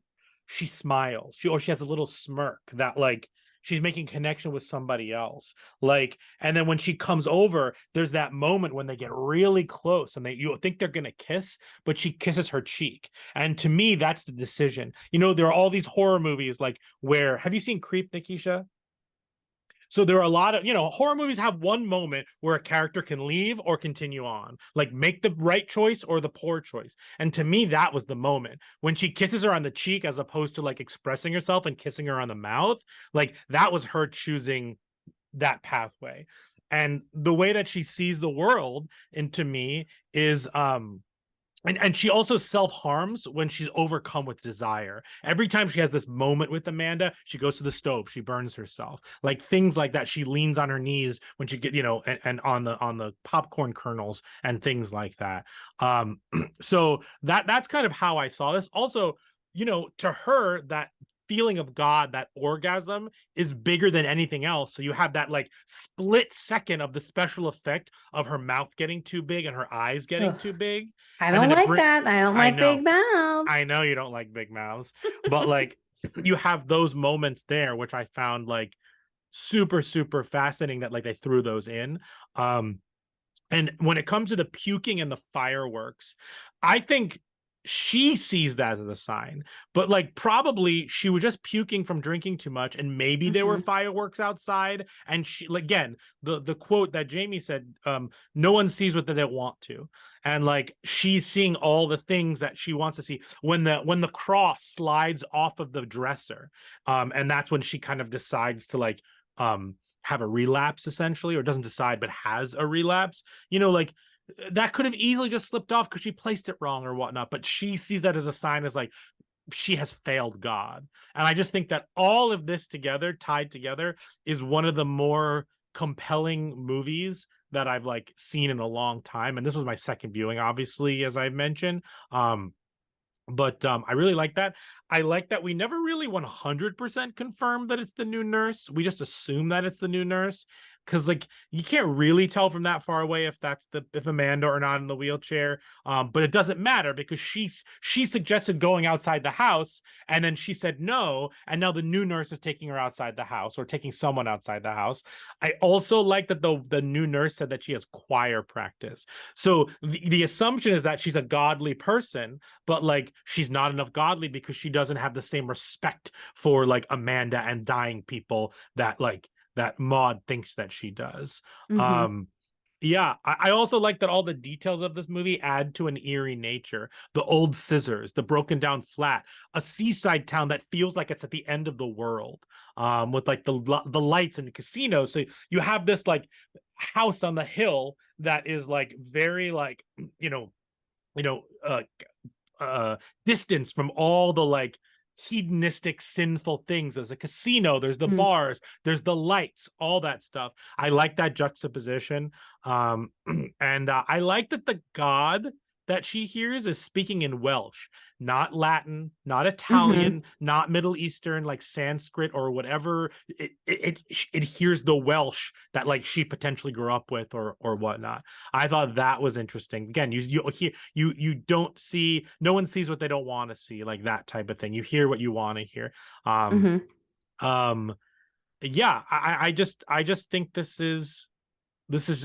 she smiles. She has a little smirk that like she's making connection with somebody else. Like, and then when she comes over, there's that moment when they get really close and you think they're gonna kiss, but she kisses her cheek. And to me, that's the decision. There are all these horror movies like where, have you seen Creep, Nikisha? So there are a lot of, horror movies have one moment where a character can leave or continue on, like make the right choice or the poor choice. And to me, that was the moment when she kisses her on the cheek, as opposed to like expressing herself and kissing her on the mouth. Like that was her choosing that pathway. And the way that she sees the world, and to me, is and she also self-harms when she's overcome with desire. Every time she has this moment with Amanda, she goes to the stove, she burns herself, like things like that. She leans on her knees when she get, and on the popcorn kernels and things like that. So that's kind of how I saw this. Also, to her, that feeling of God, that orgasm, is bigger than anything else. So you have that like split second of the special effect of her mouth getting too big and her eyes getting too big. I don't like that. I don't like big mouths. I know you don't like big mouths, but like you have those moments there, which I found like super, super fascinating that like they threw those in. And when it comes to the puking and the fireworks, I think she sees that as a sign, but like probably she was just puking from drinking too much, and maybe there were fireworks outside. And she, again, the quote that Jamie said, no one sees what they want to, and like she's seeing all the things that she wants to see when the cross slides off of the dresser, and that's when she kind of decides to like have a relapse, essentially, or doesn't decide but has a relapse. Like that could have easily just slipped off because she placed it wrong or whatnot, but she sees that as a sign, as like she has failed God. And I just think that all of this together, tied together, is one of the more compelling movies that I've like seen in a long time. And this was my second viewing, obviously, as I've mentioned. But I really like that. I like that we never really 100% confirmed that it's the new nurse. We just assume that it's the new nurse. because like you can't really tell from that far away if Amanda or not in the wheelchair. But it doesn't matter because she suggested going outside the house, and then she said no, and now the new nurse is taking her outside the house, or taking someone outside the house. I also like that the new nurse said that she has choir practice. So the assumption is that she's a godly person, but like she's not enough godly because she doesn't have the same respect for like Amanda and dying people that Maude thinks that she does. Yeah, I also like that all the details of this movie add to an eerie nature. The old scissors, the broken down flat, a seaside town that feels like it's at the end of the world, with like the lights and the casino. So you have this like house on the hill that is like very like distance from all the like hedonistic sinful things. There's a casino, there's the bars, there's the lights, all that stuff. I like that juxtaposition. And I like that the god that she hears is speaking in Welsh, not Latin, not Italian, not Middle Eastern like Sanskrit or whatever. It hears the Welsh that like she potentially grew up with or whatnot. I thought that was interesting. Again, you don't see, no one sees what they don't want to see, like that type of thing. You hear what you want to hear. Yeah, I just think this is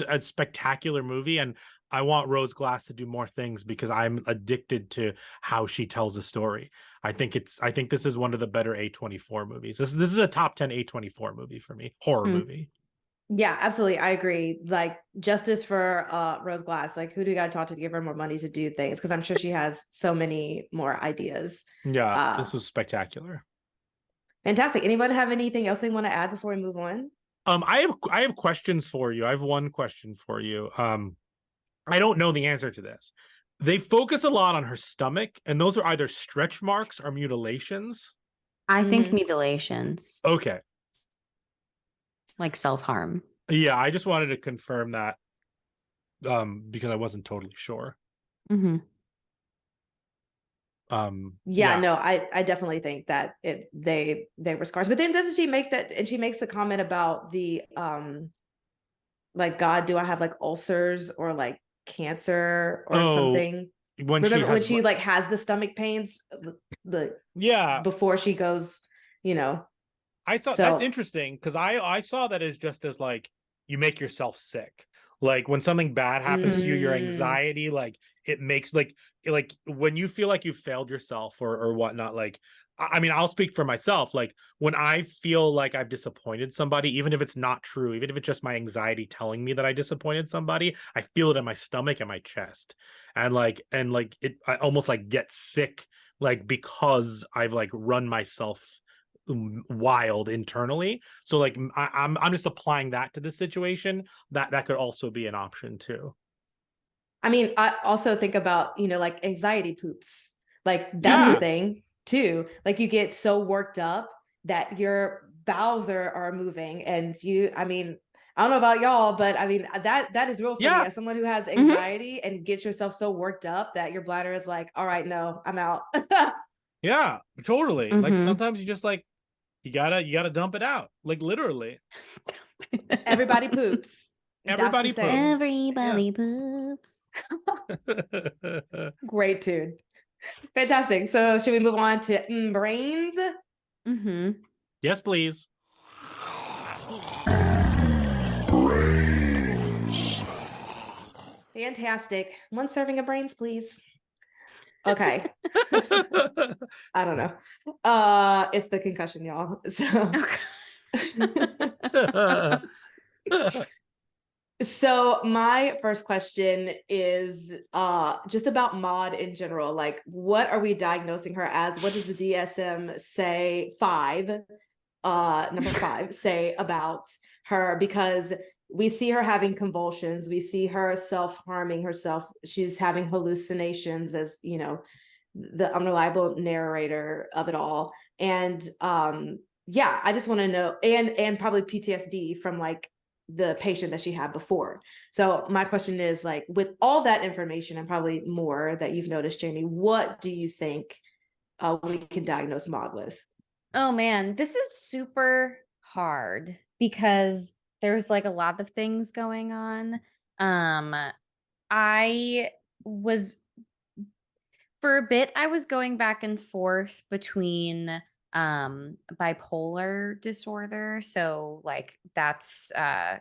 a spectacular movie, and I want Rose Glass to do more things because I'm addicted to how she tells a story. I think this is one of the better A24 movies. This is a top 10 A24 movie for me, horror movie. Yeah, absolutely. I agree. Like justice for Rose Glass. Like who do you got to talk to give her more money to do things? Because I'm sure she has so many more ideas. Yeah, this was spectacular. Fantastic. Anyone have anything else they want to add before we move on? I have questions for you. I have one question for you. I don't know the answer to this. They focus a lot on her stomach, and those are either stretch marks or mutilations. I think mutilations. Okay. Like self-harm. Yeah, I just wanted to confirm that because I wasn't totally sure. Yeah, no, I definitely think that they were scars. But then doesn't she make that, and she makes the comment about the like, God, do I have like ulcers or like cancer or something? When she like has the stomach pains, before she goes, I saw that's interesting because I saw that as just as like you make yourself sick. Like when something bad happens to you, your anxiety, like it makes like when you feel like you've failed yourself or whatnot, like I mean, I'll speak for myself. Like when I feel like I've disappointed somebody, even if it's not true, even if it's just my anxiety telling me that I disappointed somebody, I feel it in my stomach and my chest. And I almost like get sick, like because I've like run myself wild internally. So like I'm just applying that to the situation. That could also be an option too. I mean, I also think about, like anxiety poops. Like that's a thing too. Like you get so worked up that your bowels are moving, and I mean, I don't know about y'all, but I mean that is real for me as someone who has anxiety and gets yourself so worked up that your bladder is like, all right, no, I'm out. Yeah, totally. Like sometimes you just like you gotta dump it out, like literally. Everybody poops. Everybody poops. Everybody poops. Great tune. Fantastic. So should we move on to brains? Yes, please. Brains. Fantastic. One serving of brains, please. Okay. I don't know. It's the concussion, y'all. So my first question is just about Maude in general. Like, what are we diagnosing her as? What does the DSM say number 5 say about her? Because we see her having convulsions. We see her self-harming herself. She's having hallucinations as, the unreliable narrator of it all. And I just want to know, and probably PTSD from like the patient that she had before. So my question is, like, with all that information and probably more that you've noticed, Jamie, what do you think we can diagnose Maude with? Oh man, this is super hard because there's like a lot of things going on. I was for a bit, I was going back and forth between bipolar disorder. So like that's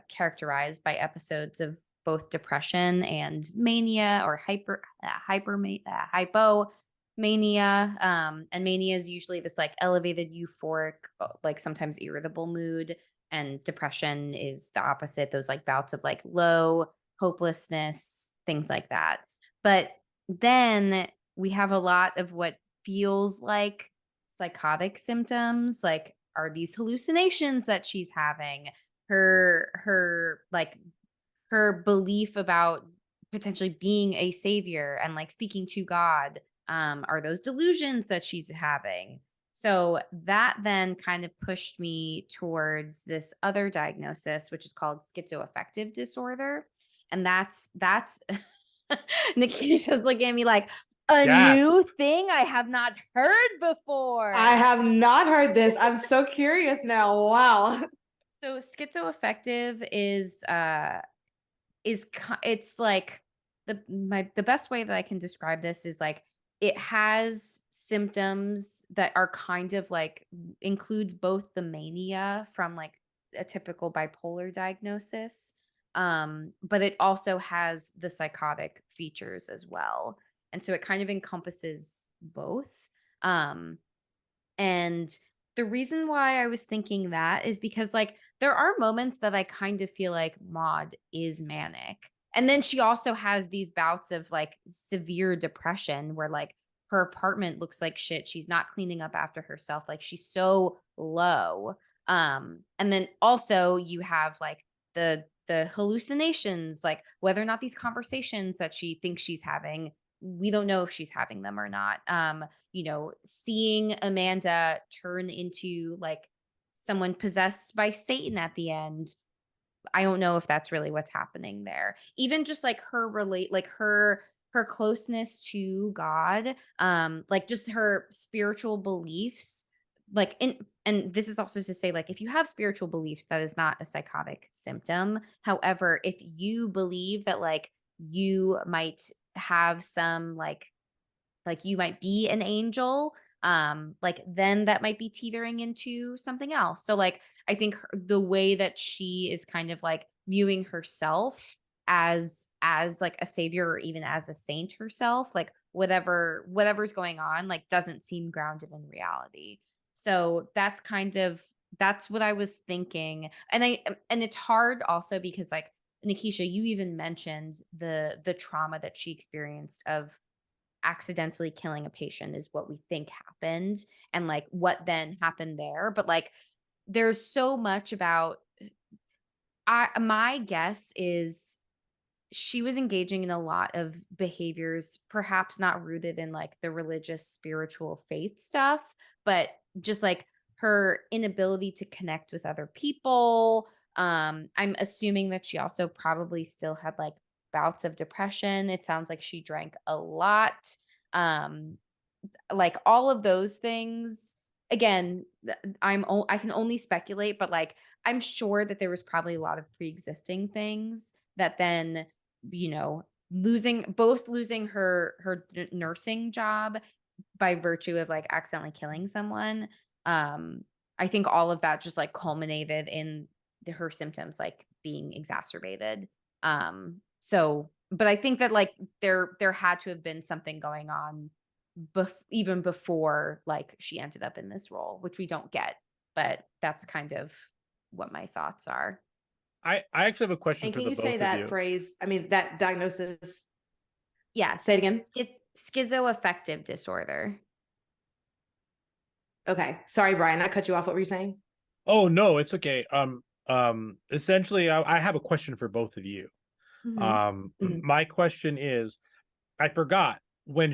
characterized by episodes of both depression and mania or hypomania. And mania is usually this like elevated euphoric, like sometimes irritable mood. And depression is the opposite, those like bouts of like low hopelessness, things like that. But then we have a lot of what feels like psychotic symptoms, like are these hallucinations that she's having, her like her belief about potentially being a savior and like speaking to God, are those delusions that she's having. So that then kind of pushed me towards this other diagnosis, which is called schizoaffective disorder. And that's Nikisha's looking at me like, a new thing I have not heard before. I have not heard this. I'm so curious now. Wow. So schizoaffective is it's like the best way that I can describe this is like it has symptoms that are kind of like includes both the mania from like a typical bipolar diagnosis, but it also has the psychotic features as well. And so it kind of encompasses both. And the reason why I was thinking that is because like there are moments that I kind of feel like Maude is manic. And then she also has these bouts of like severe depression where like her apartment looks like shit. She's not cleaning up after herself. Like she's so low. And then also you have like the hallucinations, like whether or not these conversations that she thinks she's having, we don't know if she's having them or not. Seeing Amanda turn into like someone possessed by Satan at the end, I don't know if that's really what's happening there. Even just like her closeness to God, like just her spiritual beliefs, like and this is also to say like if you have spiritual beliefs, that is not a psychotic symptom. However, if you believe that like you might have some like you might be an angel, like then that might be teetering into something else. So like I think the way that she is kind of like viewing herself as like a savior or even as a saint herself, like whatever's going on like doesn't seem grounded in reality. So that's what I was thinking. And it's hard also because like Nikisha, you even mentioned the trauma that she experienced of accidentally killing a patient is what we think happened and like what then happened there. But like there's so much about my guess is she was engaging in a lot of behaviors, perhaps not rooted in like the religious, spiritual faith stuff, but just like her inability to connect with other people. I'm assuming that she also probably still had like bouts of depression. It sounds like she drank a lot. Like all of those things. Again, I can only speculate, but like I'm sure that there was probably a lot of pre-existing things that then, losing her nursing job by virtue of like accidentally killing someone. I think all of that just like culminated in her symptoms like being exacerbated. But I think that like there had to have been something going on even before like she ended up in this role, which we don't get, but that's kind of what my thoughts are. I actually have a question. And for can the you both say of that you. phrase? I mean, that diagnosis. Yes. Say it again. Schizoaffective disorder. Okay. Sorry, Brian, I cut you off. What were you saying? Oh, no, it's okay. Essentially, I have a question for both of you. Mm-hmm. My question is, I forgot when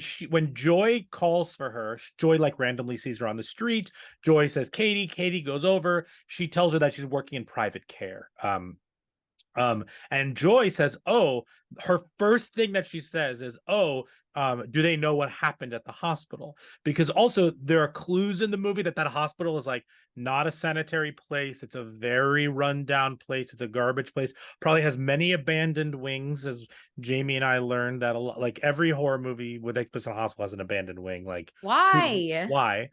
Joy calls for her, Joy like randomly sees her on the street. Joy says, Katie goes over. She tells her that she's working in private care. And Joy says, oh, her first thing that she says is, oh, do they know what happened at the hospital? Because also there are clues in the movie that hospital is like not a sanitary place. It's a very rundown place. It's a garbage place. Probably has many abandoned wings, as Jamie and I learned that a lot, like every horror movie with explicit hospital has an abandoned wing. Like why? Why?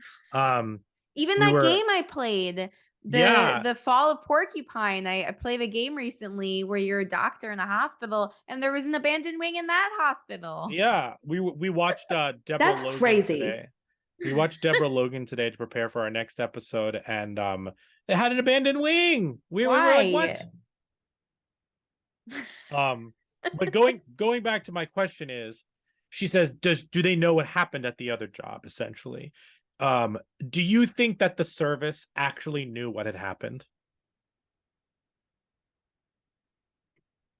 Even that game I played, the Fall of Porcupine, I played a game recently where you're a doctor in a hospital, and there was an abandoned wing in that hospital. Yeah, we watched Deborah That's Logan crazy. today. We watched Deborah Logan today to prepare for our next episode, and it had an abandoned wing. We were like, what? But going back to my question is, she says, do they know what happened at the other job, essentially? Do you think that the service actually knew what had happened?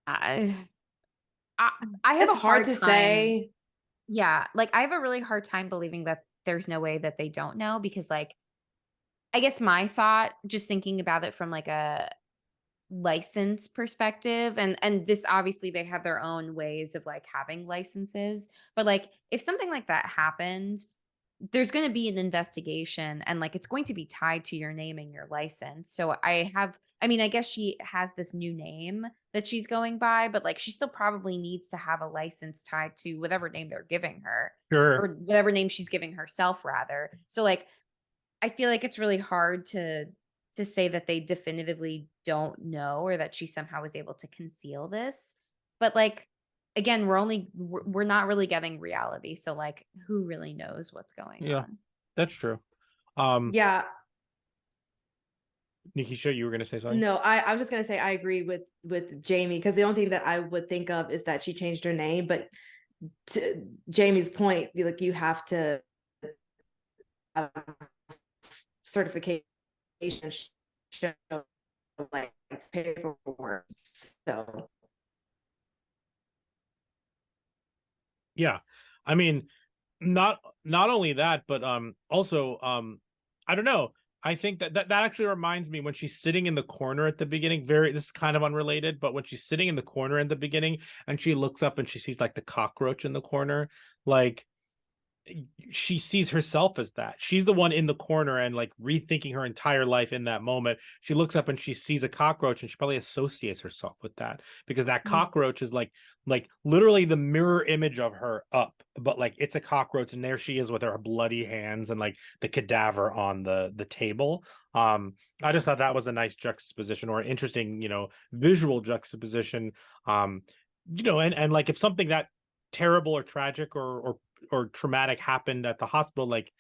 I have a hard time. Say. Yeah, like I have a really hard time believing that there's no way that they don't know, because like I guess my thought, just thinking about it from like a license perspective, and this obviously they have their own ways of like having licenses, but like if something like that happened, there's going to be an investigation, and like it's going to be tied to your name and your license. So I mean, I guess she has this new name that she's going by, but like she still probably needs to have a license tied to whatever name they're giving her, or whatever name she's giving herself rather. So like I feel like it's really hard to say that they definitively don't know, or that she somehow was able to conceal this. But like again, we're not really getting reality, so like who really knows what's going on? That's true. Yeah. Nikisha, you were gonna say something? No, I was just gonna say I agree with Jamie, because the only thing that I would think of is that she changed her name. But to Jamie's point, like you have to have certification show like paperwork. So yeah, I mean, not only that, but also I don't know, I think that actually reminds me, when she's sitting in the corner at the beginning, this is kind of unrelated, but when she's sitting in the corner in the beginning and she looks up and she sees like the cockroach in the corner, like she sees herself as that. She's the one in the corner and like rethinking her entire life in that moment. She looks up and she sees a cockroach, and she probably associates herself with that, because that cockroach is like literally the mirror image of her up, but like it's a cockroach, and there she is with her bloody hands and like the cadaver on the table. I just thought that was a nice juxtaposition, or an interesting, visual juxtaposition. And like if something that terrible or tragic or traumatic happened at the hospital, like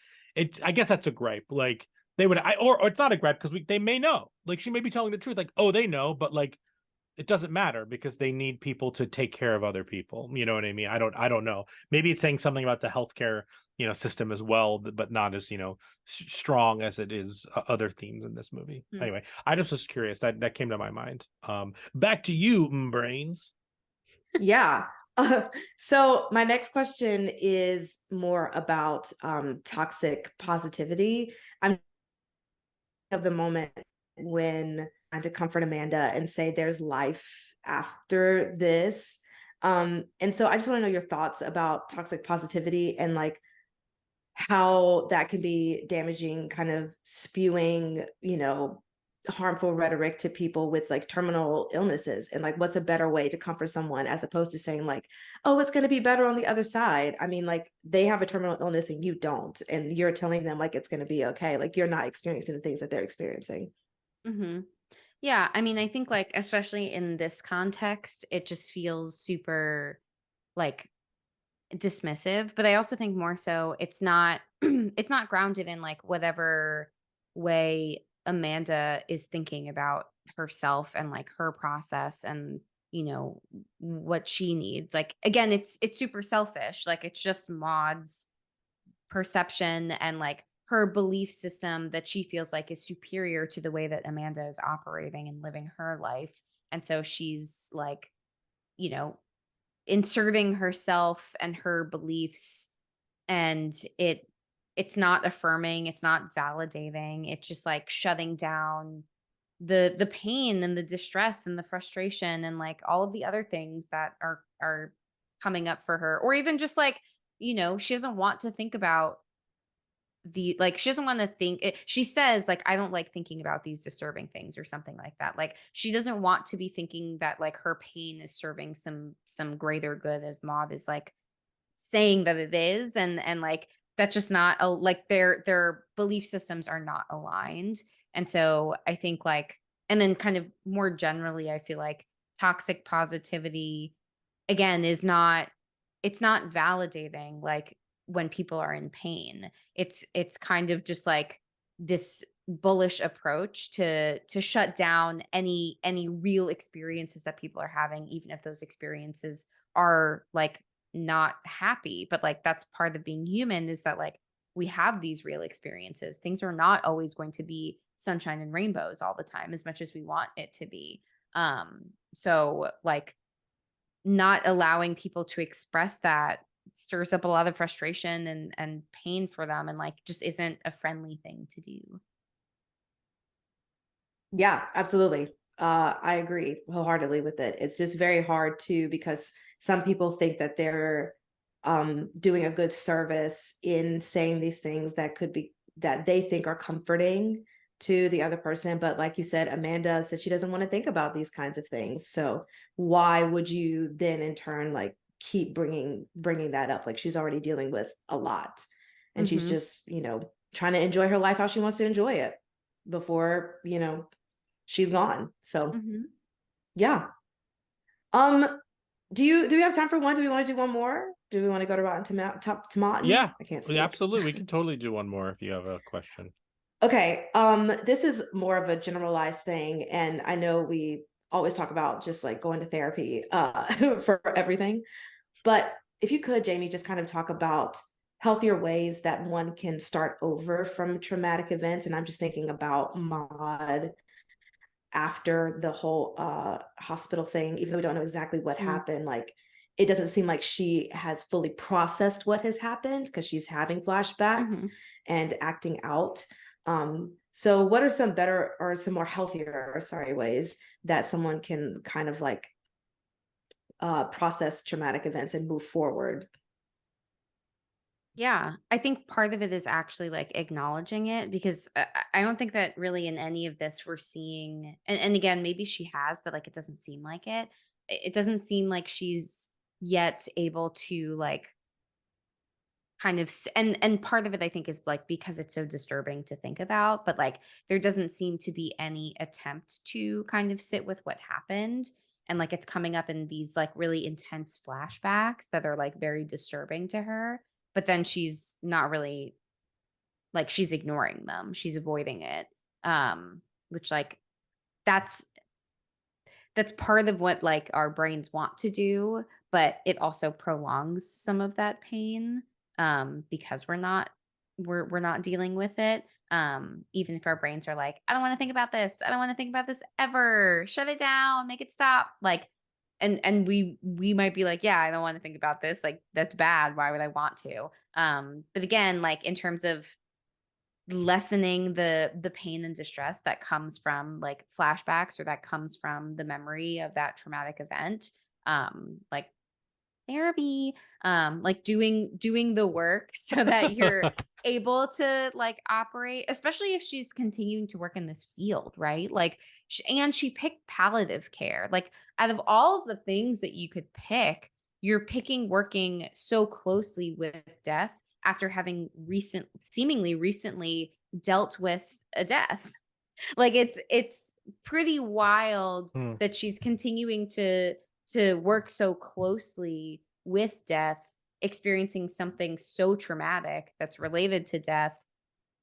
I guess that's a gripe. Like they would, or it's not a gripe, because they may know. Like she may be telling the truth. Like, oh, they know, but like it doesn't matter, because they need people to take care of other people. You know what I mean? I don't know. Maybe it's saying something about the healthcare system as well, but not as strong as it is other themes in this movie. Anyway, I just was curious, that came to my mind. Back to you, Brains. Yeah. So my next question is more about toxic positivity. I'm of the moment when I had to comfort Amanda and say there's life after this. And so I just want to know your thoughts about toxic positivity, and like how that can be damaging, kind of spewing, harmful rhetoric to people with like terminal illnesses, and like what's a better way to comfort someone, as opposed to saying like, oh, it's going to be better on the other side. I mean, like they have a terminal illness and you don't, and you're telling them like it's going to be okay, like you're not experiencing the things that they're experiencing. Yeah, I mean, I think like especially in this context, it just feels super like dismissive, but I also think more so it's not it's not grounded in like whatever way Amanda is thinking about herself and like her process, and what she needs. Like again, it's super selfish. Like it's just Maude's perception and like her belief system that she feels like is superior to the way that Amanda is operating and living her life. And so she's like, inserting herself and her beliefs, and it's not affirming, it's not validating, it's just like shutting down the pain and the distress and the frustration and like all of the other things that are coming up for her, or even just like, you know, she doesn't want to think about she doesn't want to think she says like, I don't like thinking about these disturbing things or something like that. Like she doesn't want to be thinking that like her pain is serving some greater good, as Maude is like saying that it is. And like that's just not like their belief systems are not aligned. And so I think like, and then kind of more generally, I feel like toxic positivity again it's not validating like when people are in pain. It's kind of just like this bullish approach to shut down any real experiences that people are having, even if those experiences are like not happy. But like that's part of being human, is that like we have these real experiences. Things are not always going to be sunshine and rainbows all the time, as much as we want it to be. So like not allowing people to express that stirs up a lot of frustration and pain for them, and like just isn't a friendly thing to do. Yeah, absolutely. I agree wholeheartedly with it. It's just very hard too, because some people think that they're doing a good service in saying these things that could be, that they think are comforting to the other person. But like you said, Amanda said she doesn't want to think about these kinds of things. So why would you then in turn like keep bringing that up? Like she's already dealing with a lot, and she's just, you know, trying to enjoy her life how she wants to enjoy it before, you know, she's gone. So yeah. Do we have time for one? Do we want to do one more? Do we want to go to Rotten Tomato? Yeah, I can't speak. absolutely. We can totally do one more if you have a question. Okay. This is more of a generalized thing, and I know we always talk about just like going to therapy for everything. But if you could, Jamie, just kind of talk about healthier ways that one can start over from traumatic events. And I'm just thinking about Maude after the whole hospital thing, even though we don't know exactly what happened. Like it doesn't seem like she has fully processed what has happened, because she's having flashbacks and acting out. So what are some better or some more healthier, ways that someone can kind of like process traumatic events and move forward? Yeah, I think part of it is actually like acknowledging it, because I don't think that really in any of this we're seeing, and again, maybe she has, but like it doesn't seem like it. It doesn't seem like she's yet able to like kind of and part of it I think is like because it's so disturbing to think about, but like there doesn't seem to be any attempt to kind of sit with what happened. And like it's coming up in these like really intense flashbacks that are like very disturbing to her, but then she's not really like, she's ignoring them, she's avoiding it. Which like that's part of what like our brains want to do, but it also prolongs some of that pain, because we're not dealing with it. Even if our brains are like, I don't want to think about this, I don't want to think about this ever, shut it down, make it stop, like, and we might be like, yeah, I don't want to think about this, like that's bad, why would I want to? But again, like in terms of lessening the pain and distress that comes from like flashbacks, or that comes from the memory of that traumatic event, like therapy, like doing the work so that you're able to like operate, especially if she's continuing to work in this field, right? Like and she picked palliative care. Like out of all of the things that you could pick, you're picking working so closely with death after having seemingly recently dealt with a death. Like it's pretty wild that she's continuing to work so closely with death, experiencing something so traumatic that's related to death.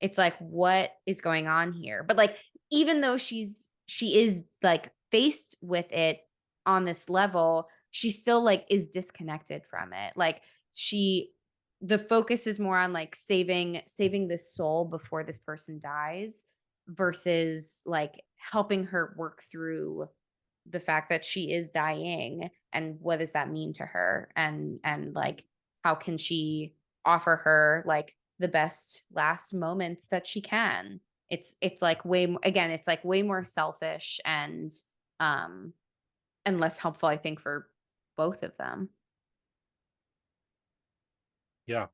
It's like, what is going on here? But like, even though she is like faced with it on this level, she still like is disconnected from it. Like the focus is more on like saving this soul before this person dies, versus like helping her work through the fact that she is dying, and what does that mean to her, and like how can she offer her like the best last moments that she can. It's like it's like way more selfish and less helpful, I think, for both of them. Yeah.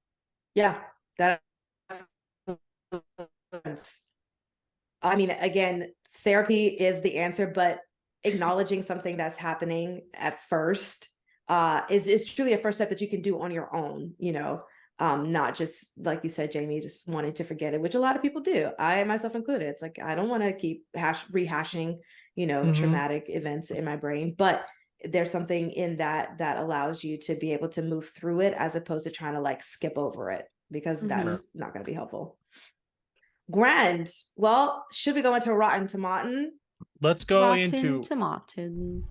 Yeah. That I mean, again, therapy is the answer, but acknowledging something that's happening at first is truly a first step that you can do on your own, you know, not just like you said, Jamie, just wanting to forget it, which a lot of people do. I myself included. It's like, I don't want to keep rehashing, you know, traumatic events in my brain, but there's something in that allows you to be able to move through it as opposed to trying to like skip over it, because that's not going to be helpful. Grand. Well, should we go into Rotten Tomato? Let's go Rotten Tomato.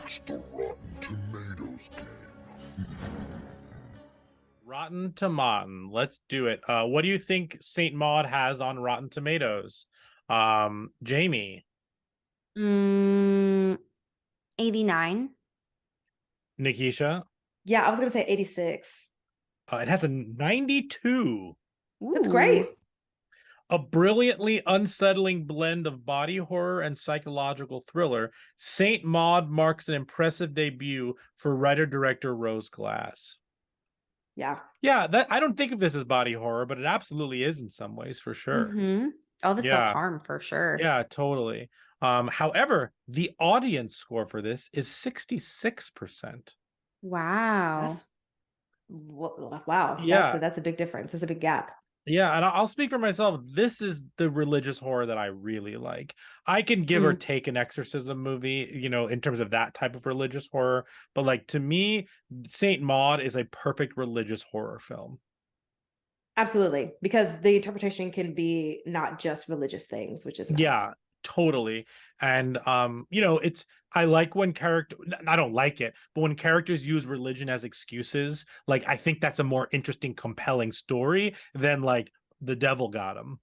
It's the Rotten Tomatoes game. Rotten Tomato. Let's do it. What do you think Saint Maude has on Rotten Tomatoes? Jamie. 89. Nikisha. Yeah, I was gonna say 86. It has a 92. That's great. A brilliantly unsettling blend of body horror and psychological thriller, Saint Maude marks an impressive debut for writer-director Rose Glass. Yeah. Yeah, that I don't think of this as body horror, but it absolutely is in some ways, for sure. All the self-harm, for sure. Yeah, totally. However, the audience score for this is 66%. Wow. Wow. Yeah. That's a big difference. That's a big gap. Yeah, and I'll speak for myself. This is the religious horror that I really like. I can give or take an exorcism movie, you know, in terms of that type of religious horror. But like, to me, Saint Maude is a perfect religious horror film. Absolutely. Because the interpretation can be not just religious things, which is nice. Yeah, totally. And you know, I like when I don't like it, but when characters use religion as excuses, like, I think that's a more interesting, compelling story than like the devil got him.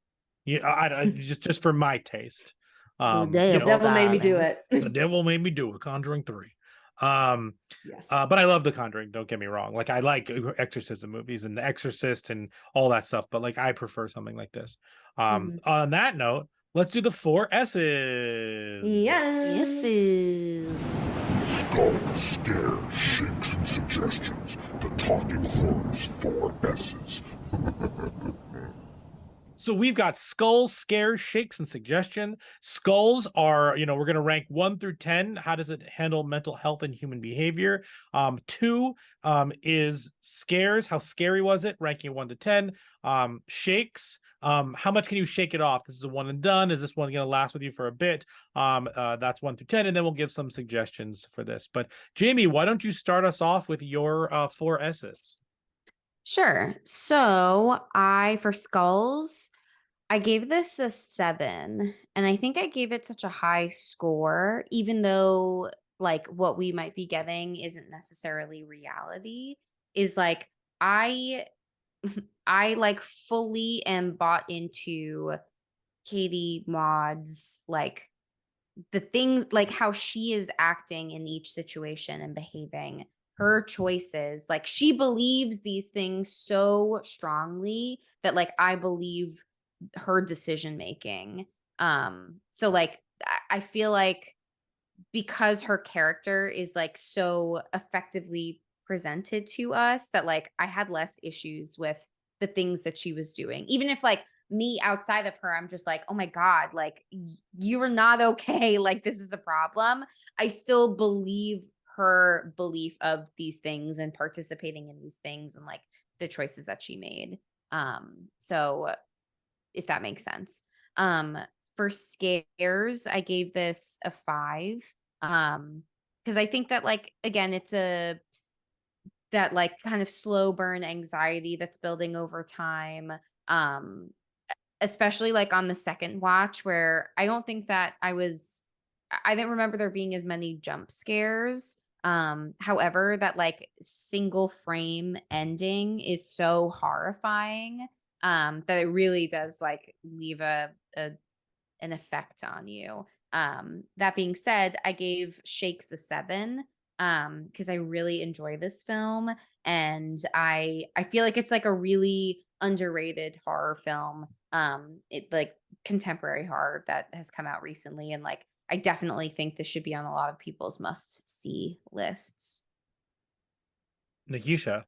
I just for my taste. The devil made me do it. The devil made me do it. Conjuring 3. Yes. But I love The Conjuring, don't get me wrong. Like, I like exorcism movies and The Exorcist and all that stuff, but like, I prefer something like this. On that note, let's do the 4 S's. Yes. Skull, Scare, Shakes, and Suggestions. The Talking Horrors 4 S's. So we've got skulls, scares, shakes, and suggestion. Skulls are, you know, we're going to rank 1 through 10. How does it handle mental health and human behavior? 2 is scares. How scary was it? Ranking 1 to 10. Shakes. How much can you shake it off? This is a one and done. Is this one going to last with you for a bit? That's 1 through 10. And then we'll give some suggestions for this. But Jamie, why don't you start us off with your 4 S's? Sure. So for skulls, I gave this a 7, and I think I gave it such a high score, even though like what we might be getting isn't necessarily reality, is like, I like fully am bought into Katie Maud's, like, the things, like how she is acting in each situation and behaving, her choices, like she believes these things so strongly that like I believe her decision making. So like I feel like because her character is like so effectively presented to us, that like I had less issues with the things that she was doing, even if like me outside of her, I'm just like, oh my God, like you are not okay. Like this is a problem. I still believe her belief of these things and participating in these things and like the choices that she made. So if that makes sense. For scares, I gave this a 5. Because I think that like, again, it's that like kind of slow burn anxiety that's building over time. Especially like on the second watch, where I don't think that I didn't remember there being as many jump scares. However, that like single frame ending is so horrifying that it really does like leave an effect on you. That being said, I gave Shakes a 7. because I really enjoy this film, and I feel like it's like a really underrated horror film, it like contemporary horror that has come out recently, and like I definitely think this should be on a lot of people's must see lists. Nikisha.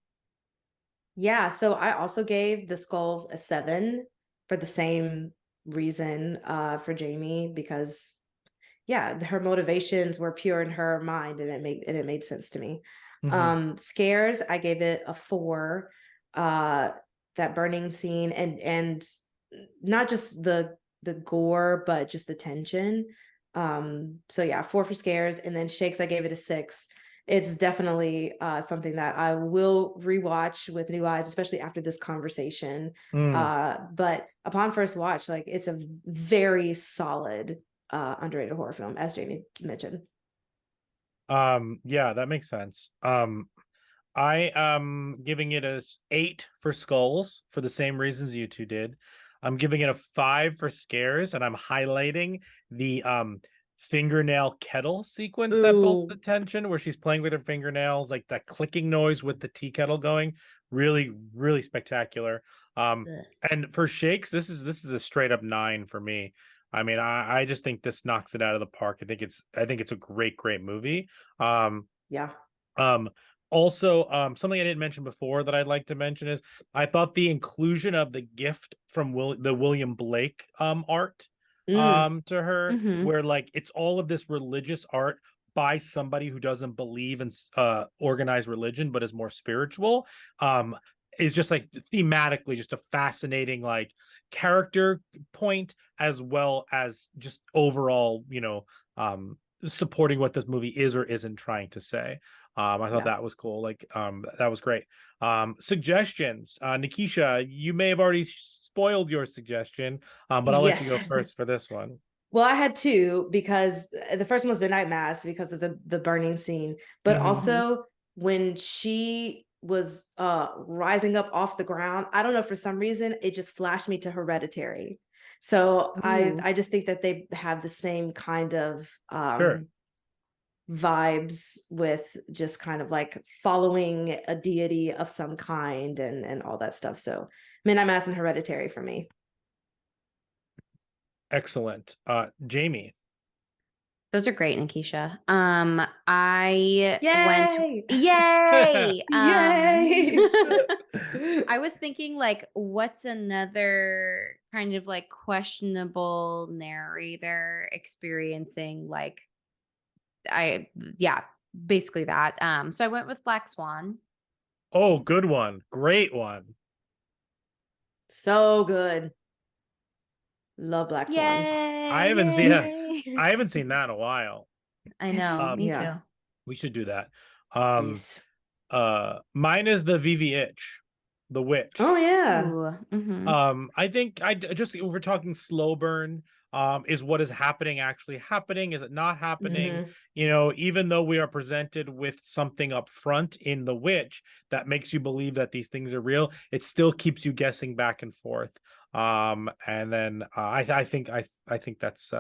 Yeah, so I also gave The Skulls a 7 for the same reason for Jamie, because yeah, her motivations were pure in her mind, and it made sense to me. Scares, I gave it a 4. That burning scene, and not just the gore, but just the tension. So yeah, 4 for Scares. And then Shakes, I gave it a 6. It's definitely something that I will rewatch with new eyes, especially after this conversation. But upon first watch, like, it's a very solid underrated horror film, as Jamie mentioned. Yeah, that makes sense. I am giving it a 8 for Skulls for the same reasons you two did. I'm giving it a 5 for Scares, and I'm highlighting the fingernail kettle sequence that built the tension, where she's playing with her fingernails, like that clicking noise with the tea kettle going. Really, really spectacular. And for Shakes, this is a straight up 9 for me. I mean, I just think this knocks it out of the park. I think it's a great movie. Yeah. Also, something I didn't mention before that I'd like to mention is I thought the inclusion of the gift from the William Blake art to her, where like it's all of this religious art by somebody who doesn't believe in organized religion but is more spiritual, is just like thematically just a fascinating like character point, as well as just overall, supporting what this movie is or isn't trying to say. I thought that was cool. Like, that was great. Suggestions. Nikisha, you may have already spoiled your suggestion, but I'll let you go first for this one. Well, I had 2, because the first one was Midnight Mass because of the burning scene, but also when she was rising up off the ground, I don't know, for some reason it just flashed me to Hereditary. So I just think that they have the same kind of vibes, with just kind of like following a deity of some kind and all that stuff. So Midnight Mass and Hereditary for me. Excellent. Jamie. Those are great, Nikisha. I Yay! Yay! Yay! I was thinking, like, what's another kind of like questionable narrator experiencing, like, basically that. So I went with Black Swan. Oh, good one. Great one. So good. Love Black Swan. I haven't seen that in a while. I know. Me too. We should do that. Yes. Mine is the VV Itch, the witch. Oh yeah. Ooh, I think if we're talking slow burn, is what is happening actually happening? Is it not happening? Even though we are presented with something up front in the witch that makes you believe that these things are real, it still keeps you guessing back and forth. And then I think that's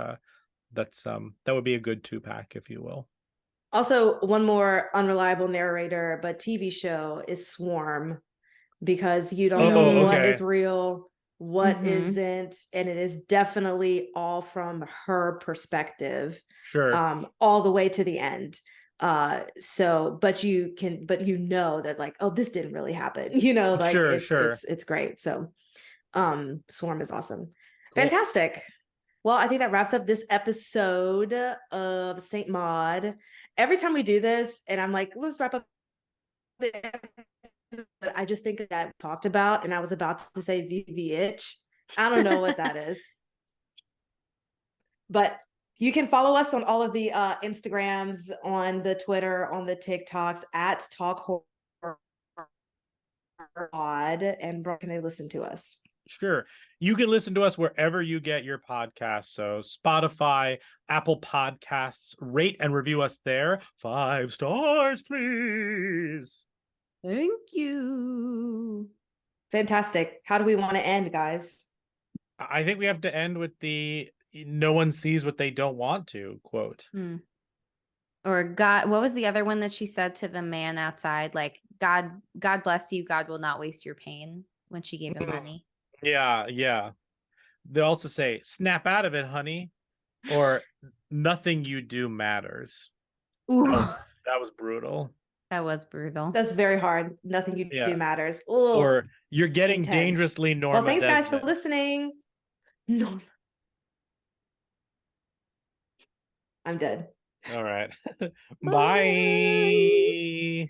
that would be a good 2-pack, if you will. Also, one more unreliable narrator but TV show is Swarm, because you don't know what is real, what isn't, and it is definitely all from her perspective. Sure. All the way to the end. But you know that, like, oh, this didn't really happen. Like, it's great. So Swarm is awesome. Cool. Fantastic. Well, I think that wraps up this episode of Saint Maude. Every time we do this, and I'm like, let's wrap up, I just think that we talked about, and I was about to say VVH. I don't know what that is. But you can follow us on all of the Instagrams, on the Twitter, on the TikToks at Talk Horror Pod. And where can they listen to us? Sure. You can listen to us wherever you get your podcasts. So Spotify, Apple Podcasts, rate and review us there. 5 stars, please. Thank you. Fantastic. How do we want to end, guys? I think we have to end with the "no one sees what they don't want to" quote. Or God, what was the other one that she said to the man outside? Like, God bless you. God will not waste your pain, when she gave him money. Yeah. They also say, snap out of it, honey. Or nothing you do matters. Ooh. That was brutal. That was brutal. That's very hard. Nothing you do matters. Ooh, or you're getting intense. dangerously Norma Well, thanks Desmond. guys for listening. No, I'm dead. All right. Bye.